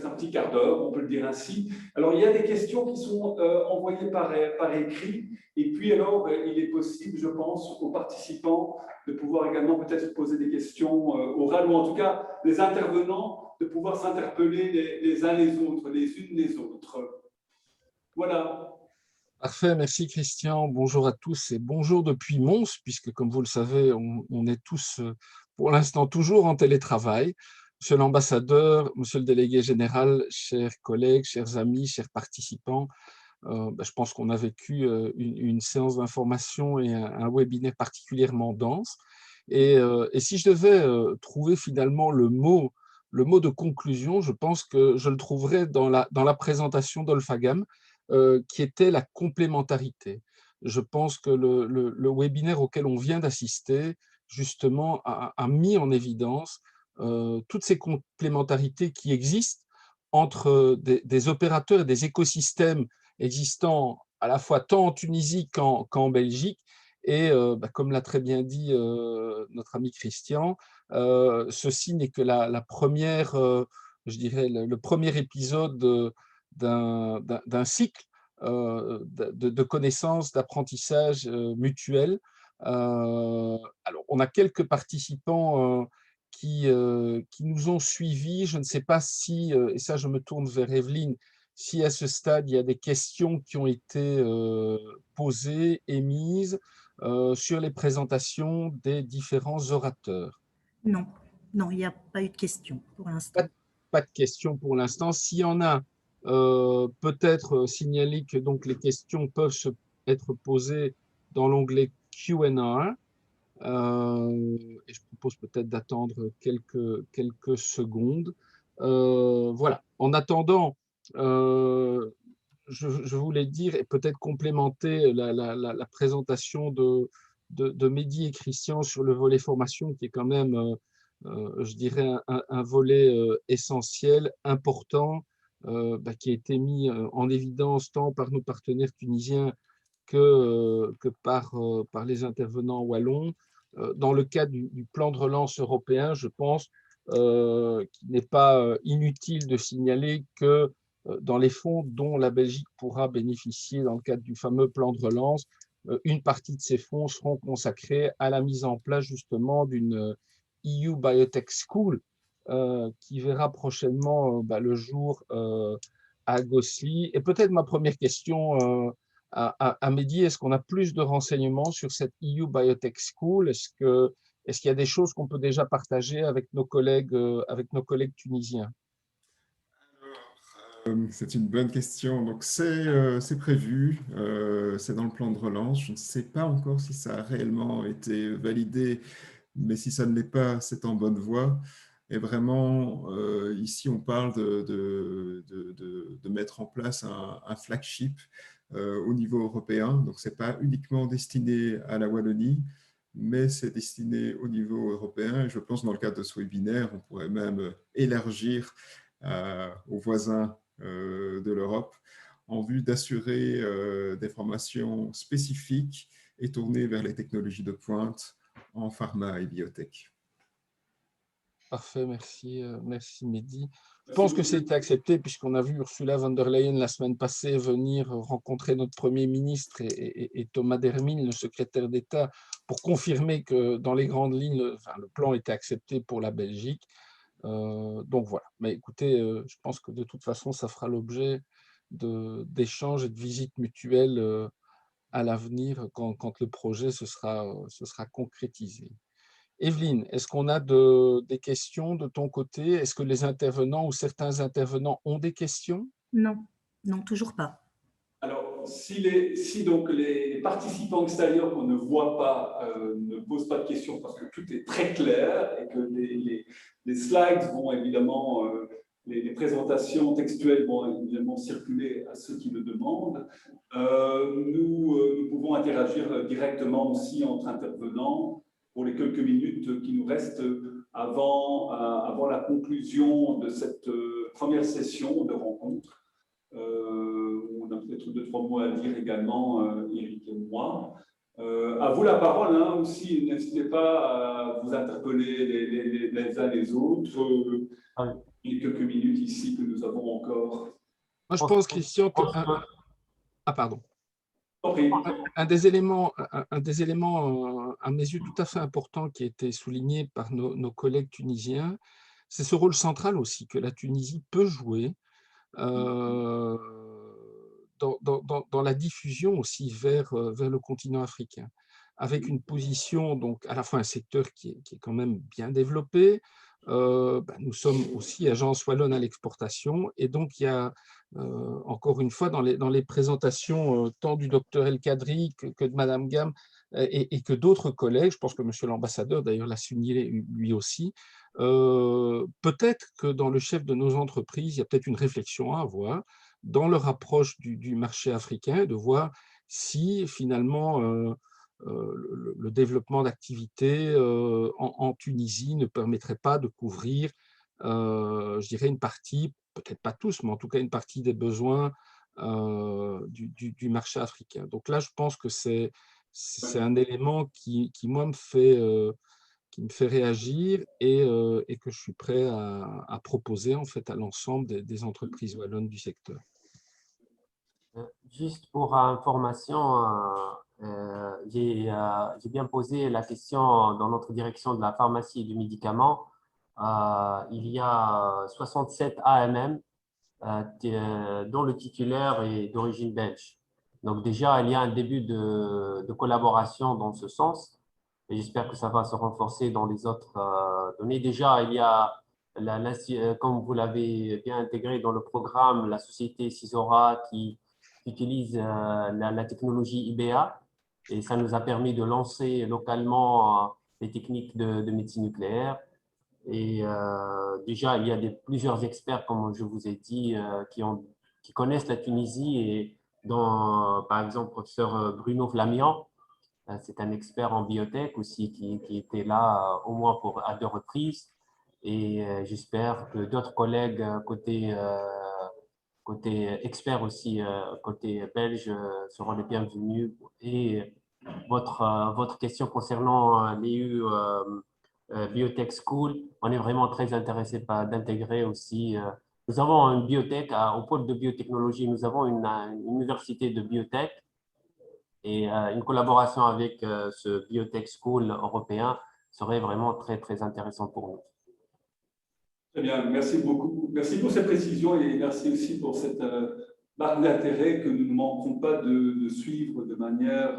un petit quart d'heure, on peut le dire ainsi. Alors, il y a des questions qui sont envoyées par écrit. Et puis, alors, il est possible, je pense, aux participants de pouvoir également peut-être poser des questions orales, ou en tout cas, les intervenants de pouvoir s'interpeller les uns les autres, les unes les autres. Voilà. Parfait, merci Christian. Bonjour à tous et bonjour depuis Mons, puisque comme vous le savez, on est tous pour l'instant toujours en télétravail. Monsieur l'ambassadeur, monsieur le délégué général, chers collègues, chers amis, chers participants, je pense qu'on a vécu une séance d'information et un webinaire particulièrement dense. Et si je devais trouver finalement le mot de conclusion, je pense que je le trouverais dans la présentation d'Olfagam, qui était la complémentarité. Je pense que le webinaire auquel on vient d'assister, justement, a mis en évidence toutes ces complémentarités qui existent entre des opérateurs et des écosystèmes existants à la fois tant en Tunisie qu'en Belgique. Et comme l'a très bien dit notre ami Christian, ceci n'est que la première, je dirais, le premier épisode d'un cycle de connaissances, d'apprentissage mutuel. Alors, on a quelques participants qui nous ont suivis. Je ne sais pas si, et ça je me tourne vers Evelyne, si à ce stade il y a des questions qui ont été posées, émises sur les présentations des différents orateurs. Non, il n'y a pas eu de questions pour l'instant. Pas de questions pour l'instant. S'il y en a, peut-être signaler que donc, les questions peuvent être posées dans l'onglet Q&A. Et je propose peut-être d'attendre quelques secondes. Voilà. En attendant, je voulais dire et peut-être complémenter la présentation de de Mehdi et Christian sur le volet formation, qui est quand même, je dirais, un volet essentiel, important, qui a été mis en évidence tant par nos partenaires tunisiens que par les intervenants wallons. Dans le cadre du plan de relance européen, je pense qu'il n'est pas inutile de signaler que dans les fonds dont la Belgique pourra bénéficier dans le cadre du fameux plan de relance, une partie de ces fonds seront consacrés à la mise en place justement d'une EU Biotech School qui verra prochainement le jour à Gosselies. Et peut-être ma première question à Mehdi, est-ce qu'on a plus de renseignements sur cette EU Biotech School? Est-ce qu'il y a des choses qu'on peut déjà partager avec nos collègues tunisiens? C'est une bonne question. Donc, c'est prévu, c'est dans le plan de relance. Je ne sais pas encore si ça a réellement été validé, mais si ça ne l'est pas, c'est en bonne voie. Et vraiment, ici, on parle de mettre en place un flagship au niveau européen. Donc, ce n'est pas uniquement destiné à la Wallonie, mais c'est destiné au niveau européen. Et je pense que dans le cadre de ce webinaire, on pourrait même élargir aux voisins de l'Europe en vue d'assurer des formations spécifiques et tournées vers les technologies de pointe en pharma et biotech. Parfait, merci Mehdi. Je pense que c'est accepté puisqu'on a vu Ursula von der Leyen la semaine passée venir rencontrer notre Premier ministre et Thomas Dermine, le secrétaire d'État, pour confirmer que dans les grandes lignes, le plan était accepté pour la Belgique. Donc voilà. Mais écoutez, je pense que de toute façon, ça fera l'objet d'échanges et de visites mutuelles à l'avenir quand le projet se sera concrétisé. Evelyne, est-ce qu'on a des questions de ton côté? Est-ce que les intervenants ou certains intervenants ont des questions? Non, non, toujours pas. Alors, si donc les participants extérieurs qu'on ne voit pas ne posent pas de questions parce que tout est très clair et que les slides vont évidemment, les présentations textuelles vont évidemment circuler à ceux qui le demandent, nous pouvons interagir directement aussi entre intervenants pour les quelques minutes qui nous restent avant la conclusion de cette première session de rencontre. On a peut-être 2-3 mots à dire également, Eric et moi. À vous la parole, hein, aussi, n'hésitez pas à vous interpeller les uns les autres. Il y a quelques minutes ici que nous avons encore. Moi, je pense, Christian, que... Ah, pardon. Un des éléments, à mes yeux, tout à fait important qui a été souligné par nos collègues tunisiens, c'est ce rôle central aussi que la Tunisie peut jouer dans la diffusion aussi vers le continent africain, avec une position, donc à la fois un secteur qui est quand même bien développé. Nous sommes aussi agence wallonne à l'exportation, et donc il y a encore une fois dans les présentations tant du docteur El Kadri que de Madame Gam et que d'autres collègues, je pense que Monsieur l'ambassadeur d'ailleurs l'a souligné lui aussi, peut-être que dans le chef de nos entreprises, il y a peut-être une réflexion à avoir dans leur approche du marché africain, de voir si finalement le développement d'activités en Tunisie ne permettrait pas de couvrir, je dirais, une partie, peut-être pas tous, mais en tout cas une partie des besoins du marché africain. Donc là, je pense que c'est un élément qui moi, me fait réagir et que je suis prêt à proposer en fait à l'ensemble des entreprises wallonnes du secteur. Juste pour information, j'ai bien posé la question dans notre direction de la pharmacie et du médicament. Il y a 67 AMM dont le titulaire est d'origine belge. Donc déjà, il y a un début de collaboration dans ce sens et j'espère que ça va se renforcer dans les autres données. Déjà, il y a, comme vous l'avez bien intégré dans le programme, la société Cisora qui utilise la technologie IBA et ça nous a permis de lancer localement les techniques de médecine nucléaire. Et déjà, il y a plusieurs experts, comme je vous ai dit, qui connaissent la Tunisie et dont, par exemple, professeur Bruno Flamian, C'est un expert en biotech aussi qui était là au moins à 2 reprises. Et j'espère que d'autres collègues côté experts aussi, côté belge, seront les bienvenus. Et votre question concernant l'EU Biotech School, on est vraiment très intéressé par d'intégrer aussi. Nous avons une biotech au pôle de biotechnologie, nous avons une université de biotech et une collaboration avec ce Biotech School européen serait vraiment très, très intéressant pour nous. Très bien, merci beaucoup. Merci pour ces précisions et merci aussi pour cette marque d'intérêt que nous ne manquerons pas de suivre de manière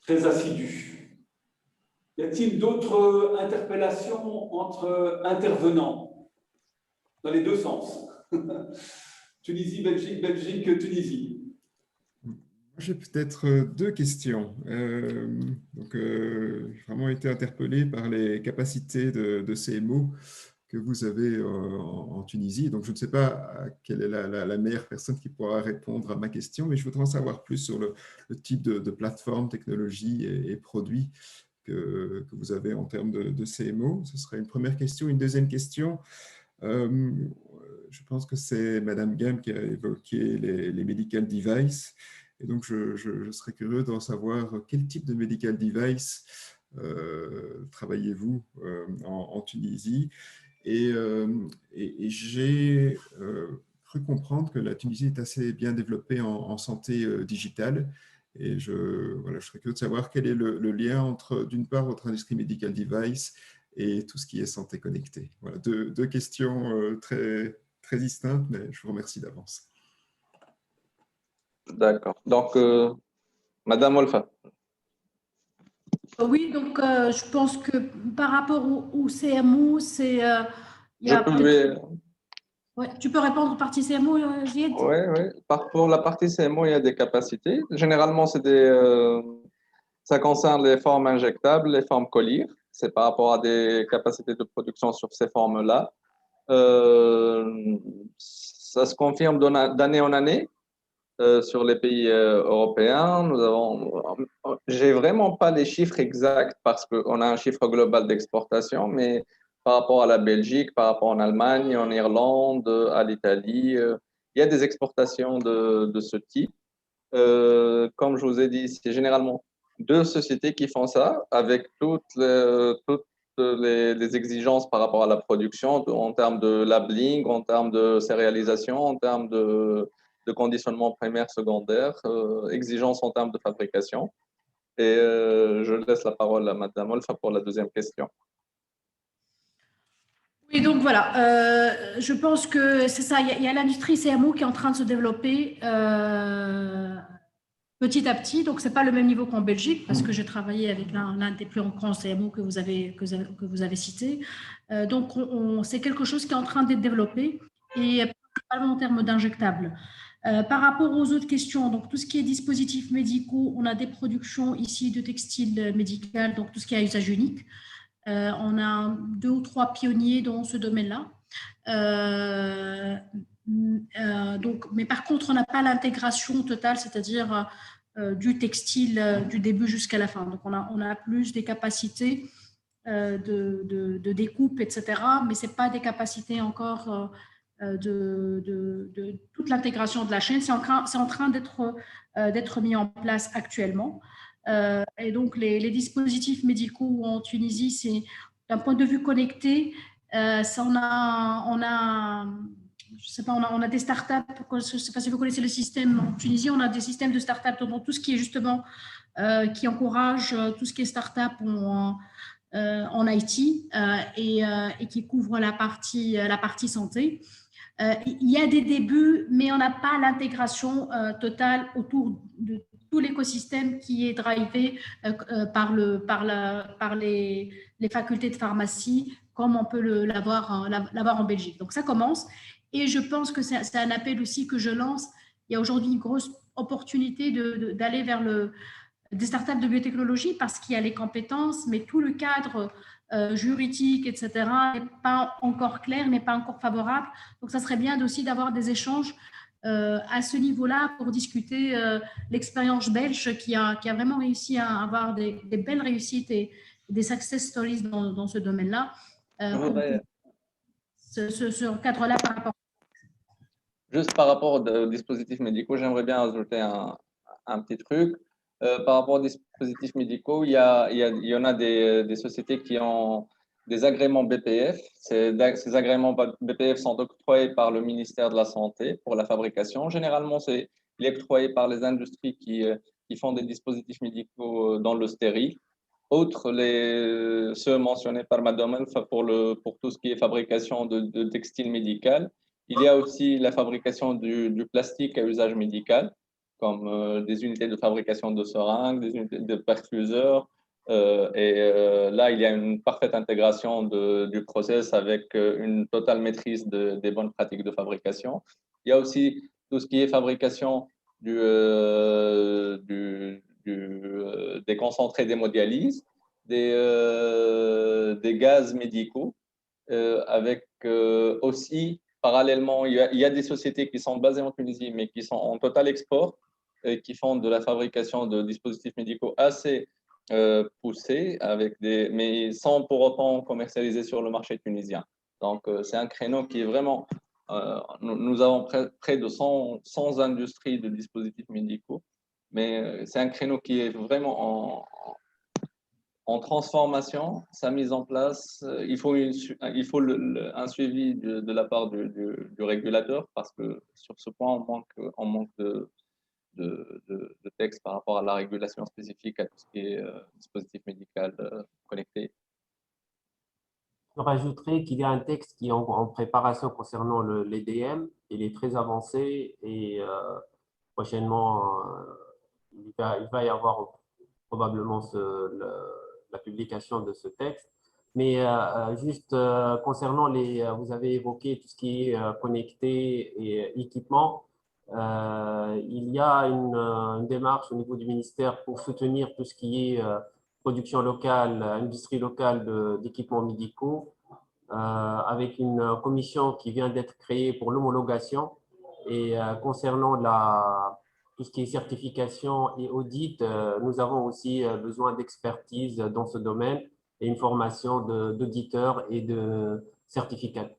très assidue. Y a-t-il d'autres interpellations entre intervenants dans les deux sens? Tunisie, Belgique, Belgique, Tunisie. J'ai peut-être 2 questions. J'ai vraiment été interpellé par les capacités de CMO que vous avez en Tunisie. Donc, je ne sais pas quelle est la meilleure personne qui pourra répondre à ma question, mais je voudrais en savoir plus sur le type de plateforme, technologie et produits que vous avez en termes de CMO. Ce serait une première question. Une deuxième question, je pense que c'est Madame Gam qui a évoqué les medical devices. Et donc, je serais curieux d'en savoir quel type de medical device travaillez-vous en Tunisie. Et j'ai cru comprendre que la Tunisie est assez bien développée en santé digitale. Et je serais curieux de savoir quel est le lien entre, d'une part, votre industrie medical device et tout ce qui est santé connectée. Voilà, deux questions très, très distinctes, mais je vous remercie d'avance. D'accord. Donc, Madame Olfa. Oui, donc je pense que par rapport au CMO, c'est… Ouais, tu peux répondre partie CMO, Zied? Oui, oui. Pour la partie CMO, il y a des capacités. Généralement, ça concerne les formes injectables, les formes collyres. C'est par rapport à des capacités de production sur ces formes-là. Ça se confirme d'année en année. Sur les pays européens, j'ai vraiment pas les chiffres exacts parce qu'on a un chiffre global d'exportation, mais par rapport à la Belgique, par rapport en Allemagne, en Irlande, à l'Italie, il y a des exportations de ce type. Comme je vous ai dit, c'est généralement 2 sociétés qui font ça avec toutes les exigences par rapport à la production en termes de labeling, en termes de céréalisation, en termes de conditionnement primaire, secondaire, exigences en termes de fabrication. Et je laisse la parole à Madame Olfa pour la deuxième question. Oui, donc voilà, je pense que c'est ça, il y a l'industrie CMO qui est en train de se développer petit à petit, donc ce n'est pas le même niveau qu'en Belgique, parce que j'ai travaillé avec l'un des plus grands CMO que vous avez cité. Donc, c'est quelque chose qui est en train d'être développé, et principalement en termes d'injectables. Par rapport aux autres questions, donc tout ce qui est dispositifs médicaux, on a des productions ici de textiles médicaux, donc tout ce qui est à usage unique. On a 2 ou 3 pionniers dans ce domaine-là. Mais par contre, on n'a pas l'intégration totale, c'est-à-dire du textile du début jusqu'à la fin. Donc, on a plus des capacités de découpe, etc., mais ce n'est pas des capacités encore de toute l'intégration de la chaîne. C'est en train d'être mis en place actuellement. Et donc, les dispositifs médicaux en Tunisie, c'est d'un point de vue connecté, on a des startups, je ne sais pas si vous connaissez le système en Tunisie, on a des systèmes de startups dans tout ce qui est justement, qui encourage tout ce qui est startup en IT et qui couvre la partie santé. Il y a des débuts, mais on n'a pas l'intégration totale autour de tout l'écosystème qui est drivé par les facultés de pharmacie, comme on peut l'avoir en Belgique. Donc, ça commence. Et je pense que c'est un appel aussi que je lance. Il y a aujourd'hui une grosse opportunité d'aller vers des startups de biotechnologie parce qu'il y a les compétences, mais tout le cadre juridique, etc., n'est pas encore clair, n'est pas encore favorable. Donc, ça serait bien aussi d'avoir des échanges à ce niveau-là pour discuter l'expérience belge qui a vraiment réussi à avoir des belles réussites et des success stories dans ce domaine-là. Ce cadre-là par rapport. Juste par rapport aux dispositifs médicaux, j'aimerais bien ajouter un petit truc. Par rapport aux dispositifs médicaux, il y en a des sociétés qui ont des agréments BPF. Ces agréments BPF sont octroyés par le ministère de la Santé pour la fabrication. Généralement, c'est octroyé par les industries qui font des dispositifs médicaux dans le stérile. Outre ceux mentionnés par Madame pour tout ce qui est fabrication de textiles médical, il y a aussi la fabrication du plastique à usage médical, comme des unités de fabrication de seringues, des unités de perfuseurs. Là, il y a une parfaite intégration du process avec une totale maîtrise des bonnes pratiques de fabrication. Il y a aussi tout ce qui est fabrication des concentrés d'hémodialyse, des gaz médicaux, avec aussi, parallèlement, il y a des sociétés qui sont basées en Tunisie, mais qui sont en total export, et qui font de la fabrication de dispositifs médicaux assez poussés, mais sans pour autant commercialiser sur le marché tunisien. Donc, c'est un créneau qui est vraiment... nous avons près de 100 industries de dispositifs médicaux, mais c'est un créneau qui est vraiment en transformation. Sa mise en place, il faut un suivi de la part du régulateur, parce que sur ce point, on manque de texte par rapport à la régulation spécifique à tout ce qui est dispositif médical connecté. Je rajouterai qu'il y a un texte qui est en préparation concernant l'EDM. Il est très avancé et prochainement, il va y avoir probablement la publication de ce texte. Mais juste concernant vous avez évoqué tout ce qui est connecté et équipement. Il y a une démarche au niveau du ministère pour soutenir tout ce qui est production locale, industrie locale d'équipements médicaux, avec une commission qui vient d'être créée pour l'homologation. Et concernant tout ce qui est certification et audit, nous avons aussi besoin d'expertise dans ce domaine et une formation d'auditeurs et de certificats,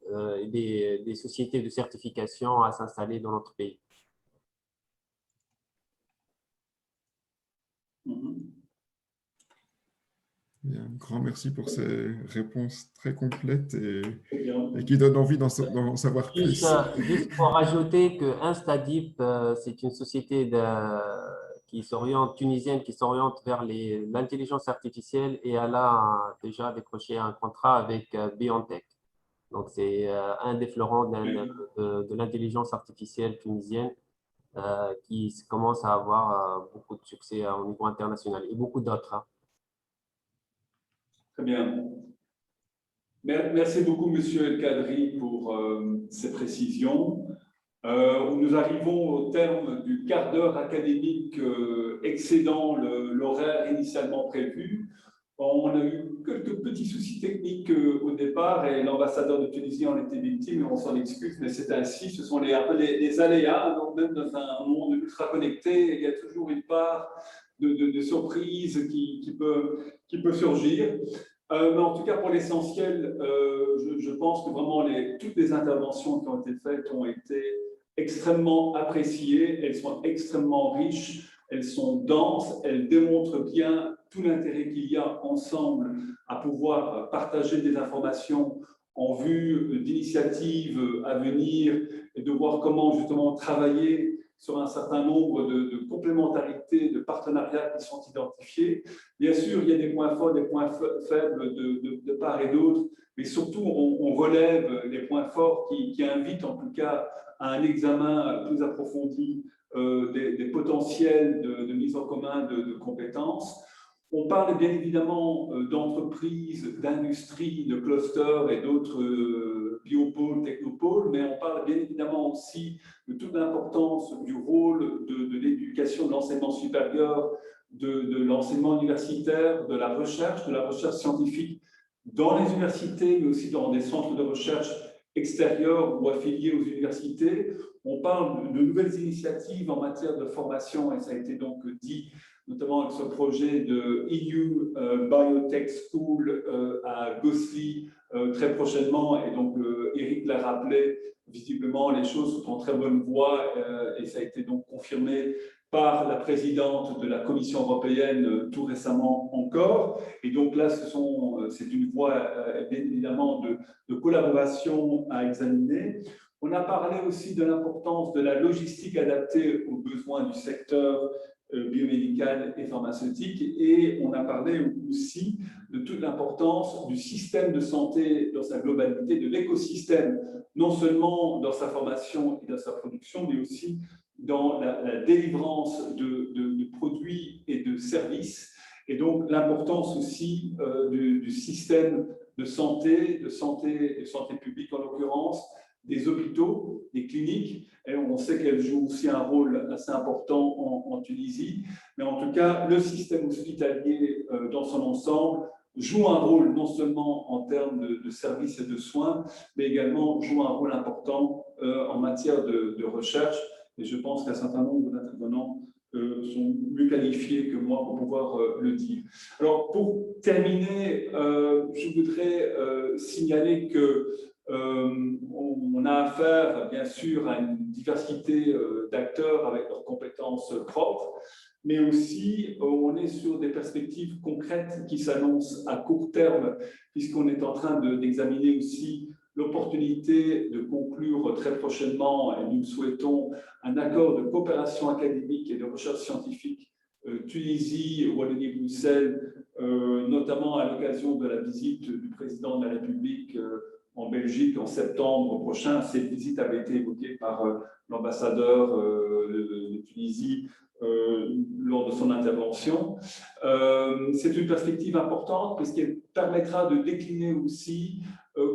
des sociétés de certification à s'installer dans notre pays. Bien, un grand merci pour ces réponses très complètes et qui donnent envie d'en savoir plus. Juste pour rajouter que Instadip, c'est une société tunisienne qui s'oriente vers l'intelligence artificielle et elle a déjà décroché un contrat avec BioNTech. Donc, c'est un des fleurons de l'intelligence artificielle tunisienne qui commence à avoir beaucoup de succès au niveau international et beaucoup d'autres. Hein. Très bien. Merci beaucoup, Monsieur El Kadri, pour ces précisions. Nous arrivons au terme du quart d'heure académique excédant l'horaire initialement prévu. On a eu quelques petits soucis techniques au départ et l'ambassadeur de Tunisie en était victime, on s'en excuse, mais c'est ainsi. Ce sont un peu les aléas. Donc, même dans un monde ultra connecté, il y a toujours une part de surprise qui peut surgir. Mais en tout cas, pour l'essentiel, je pense que vraiment toutes les interventions qui ont été faites ont été extrêmement appréciées. Elles sont extrêmement riches, elles sont denses, elles démontrent bien tout l'intérêt qu'il y a ensemble à pouvoir partager des informations en vue d'initiatives à venir et de voir comment justement travailler sur un certain nombre de complémentarités, de partenariats qui sont identifiés. Bien sûr, il y a des points forts, des points faibles de part et d'autre, mais surtout, on relève les points forts qui invitent en tout cas à un examen plus approfondi des potentiels de mise en commun de compétences. On parle bien évidemment d'entreprises, d'industries, de clusters et d'autres biopôles, technopôles, mais on parle bien évidemment aussi de toute l'importance du rôle de l'éducation, de l'enseignement supérieur, de l'enseignement universitaire, de la recherche scientifique dans les universités, mais aussi dans des centres de recherche extérieurs ou affiliés aux universités. On parle de nouvelles initiatives en matière de formation, et ça a été donc dit, notamment avec ce projet de EU Biotech School à Gosselies très prochainement. Et donc, Eric l'a rappelé, visiblement, les choses sont en très bonne voie et ça a été donc confirmé par la présidente de la Commission européenne tout récemment encore. Et donc là, c'est une voie bien évidemment de collaboration à examiner. On a parlé aussi de l'importance de la logistique adaptée aux besoins du secteur biomédical et pharmaceutique, et on a parlé aussi de toute l'importance du système de santé dans sa globalité, de l'écosystème, non seulement dans sa formation et dans sa production, mais aussi dans la délivrance de produits et de services, et donc l'importance aussi du système de santé publique en l'occurrence, des hôpitaux, des cliniques. Et on sait qu'elles jouent aussi un rôle assez important en Tunisie, mais en tout cas, le système hospitalier dans son ensemble joue un rôle non seulement en termes de services et de soins, mais également joue un rôle important en matière de recherche. Et je pense qu'un certain nombre d'intervenants sont mieux qualifiés que moi pour pouvoir le dire. Alors, pour terminer, je voudrais signaler que on a affaire, bien sûr, à une diversité d'acteurs avec leurs compétences propres, mais aussi on est sur des perspectives concrètes qui s'annoncent à court terme, puisqu'on est en train d'examiner aussi l'opportunité de conclure très prochainement, et nous le souhaitons, un accord de coopération académique et de recherche scientifique Tunisie, Wallonie-Bruxelles, notamment à l'occasion de la visite du président de la République en Belgique en septembre prochain. Cette visite avait été évoquée par l'ambassadeur de Tunisie lors de son intervention. C'est une perspective importante puisqu'elle permettra de décliner aussi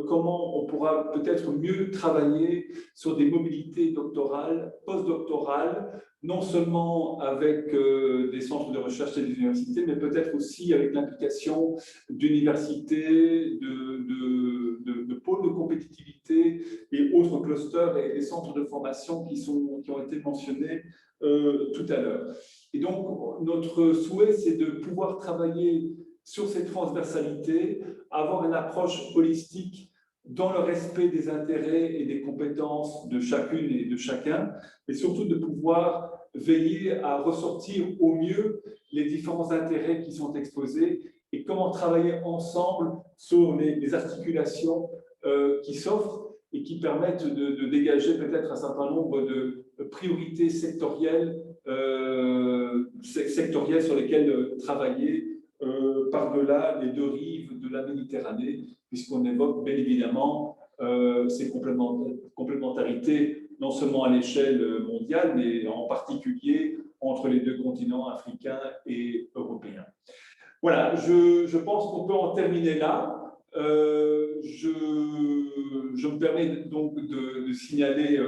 comment on pourra peut-être mieux travailler sur des mobilités doctorales, postdoctorales, non seulement avec des centres de recherche et des universités, mais peut-être aussi avec l'implication d'universités, de pôles de compétitivité et autres clusters et centres de formation qui ont été mentionnés tout à l'heure. Et donc, notre souhait, c'est de pouvoir travailler sur ces transversalités, avoir une approche holistique dans le respect des intérêts et des compétences de chacune et de chacun, et surtout de pouvoir veiller à ressortir au mieux les différents intérêts qui sont exposés et comment travailler ensemble sur les articulations qui s'offrent et qui permettent de dégager peut-être un certain nombre de priorités sectorielles sur lesquelles travailler par-delà les deux rives de la Méditerranée, puisqu'on évoque bien évidemment ces complémentarités, non seulement à l'échelle mondiale, mais en particulier entre les deux continents africains et européens. Voilà, je pense qu'on peut en terminer là. Je me permets donc de signaler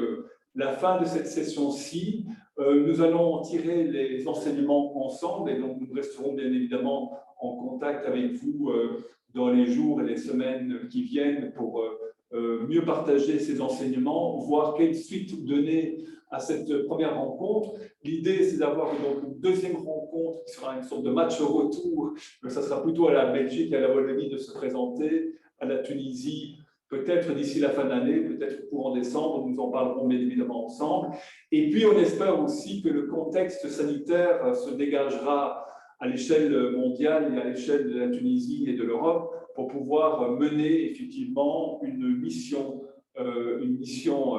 la fin de cette session-ci. Nous allons en tirer les enseignements ensemble et donc nous resterons bien évidemment en contact avec vous dans les jours et les semaines qui viennent pour mieux partager ces enseignements, voir quelle suite donner à cette première rencontre. L'idée, c'est d'avoir donc une deuxième rencontre qui sera une sorte de match retour, mais ça sera plutôt à la Belgique et à la Wallonie de se présenter, à la Tunisie, peut-être d'ici la fin d'année, peut-être courant décembre, nous en parlerons bien évidemment ensemble. Et puis, on espère aussi que le contexte sanitaire se dégagera à l'échelle mondiale et à l'échelle de la Tunisie et de l'Europe pour pouvoir mener effectivement une mission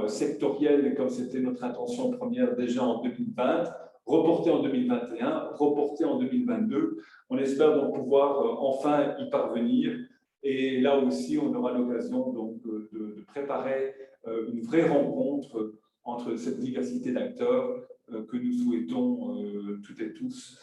sectorielle, comme c'était notre intention première déjà en 2020, reportée en 2021, reportée en 2022. On espère donc pouvoir enfin y parvenir. Et là aussi, on aura l'occasion donc de préparer une vraie rencontre entre cette diversité d'acteurs que nous souhaitons toutes et tous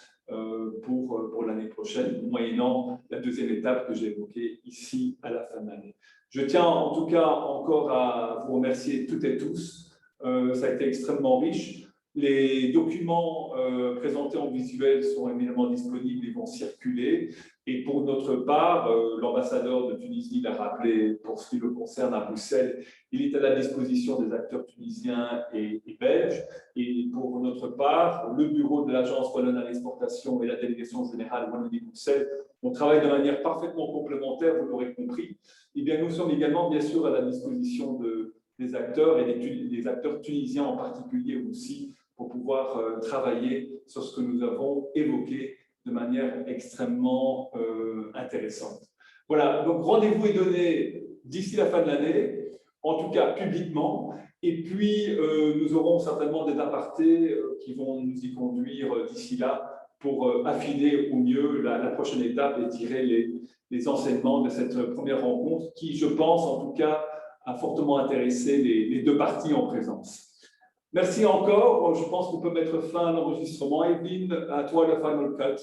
pour l'année prochaine, moyennant la deuxième étape que j'ai évoquée ici à la fin de l'année. Je tiens en tout cas encore à vous remercier toutes et tous. Ça a été extrêmement riche. Les documents présentés en visuel sont éminemment disponibles et vont circuler. Et pour notre part, l'ambassadeur de Tunisie l'a rappelé, pour ce qui le concerne à Bruxelles, il est à la disposition des acteurs tunisiens et belges. Et pour notre part, le bureau de l'Agence wallonne à l'exportation et la délégation générale Wallonie-Bruxelles, on travaille de manière parfaitement complémentaire, vous l'aurez compris. Et bien, nous sommes également, bien sûr, à la disposition des acteurs et des acteurs tunisiens en particulier aussi, pour pouvoir travailler sur ce que nous avons évoqué de manière extrêmement intéressante. Voilà, donc rendez-vous est donné d'ici la fin de l'année, en tout cas publiquement, et puis nous aurons certainement des apartés qui vont nous y conduire d'ici là pour affiner au mieux la prochaine étape et tirer les enseignements de cette première rencontre qui, je pense en tout cas, a fortement intéressé les deux parties en présence. Merci encore. Je pense qu'on peut mettre fin à l'enregistrement. Evelyne, à toi le final cut.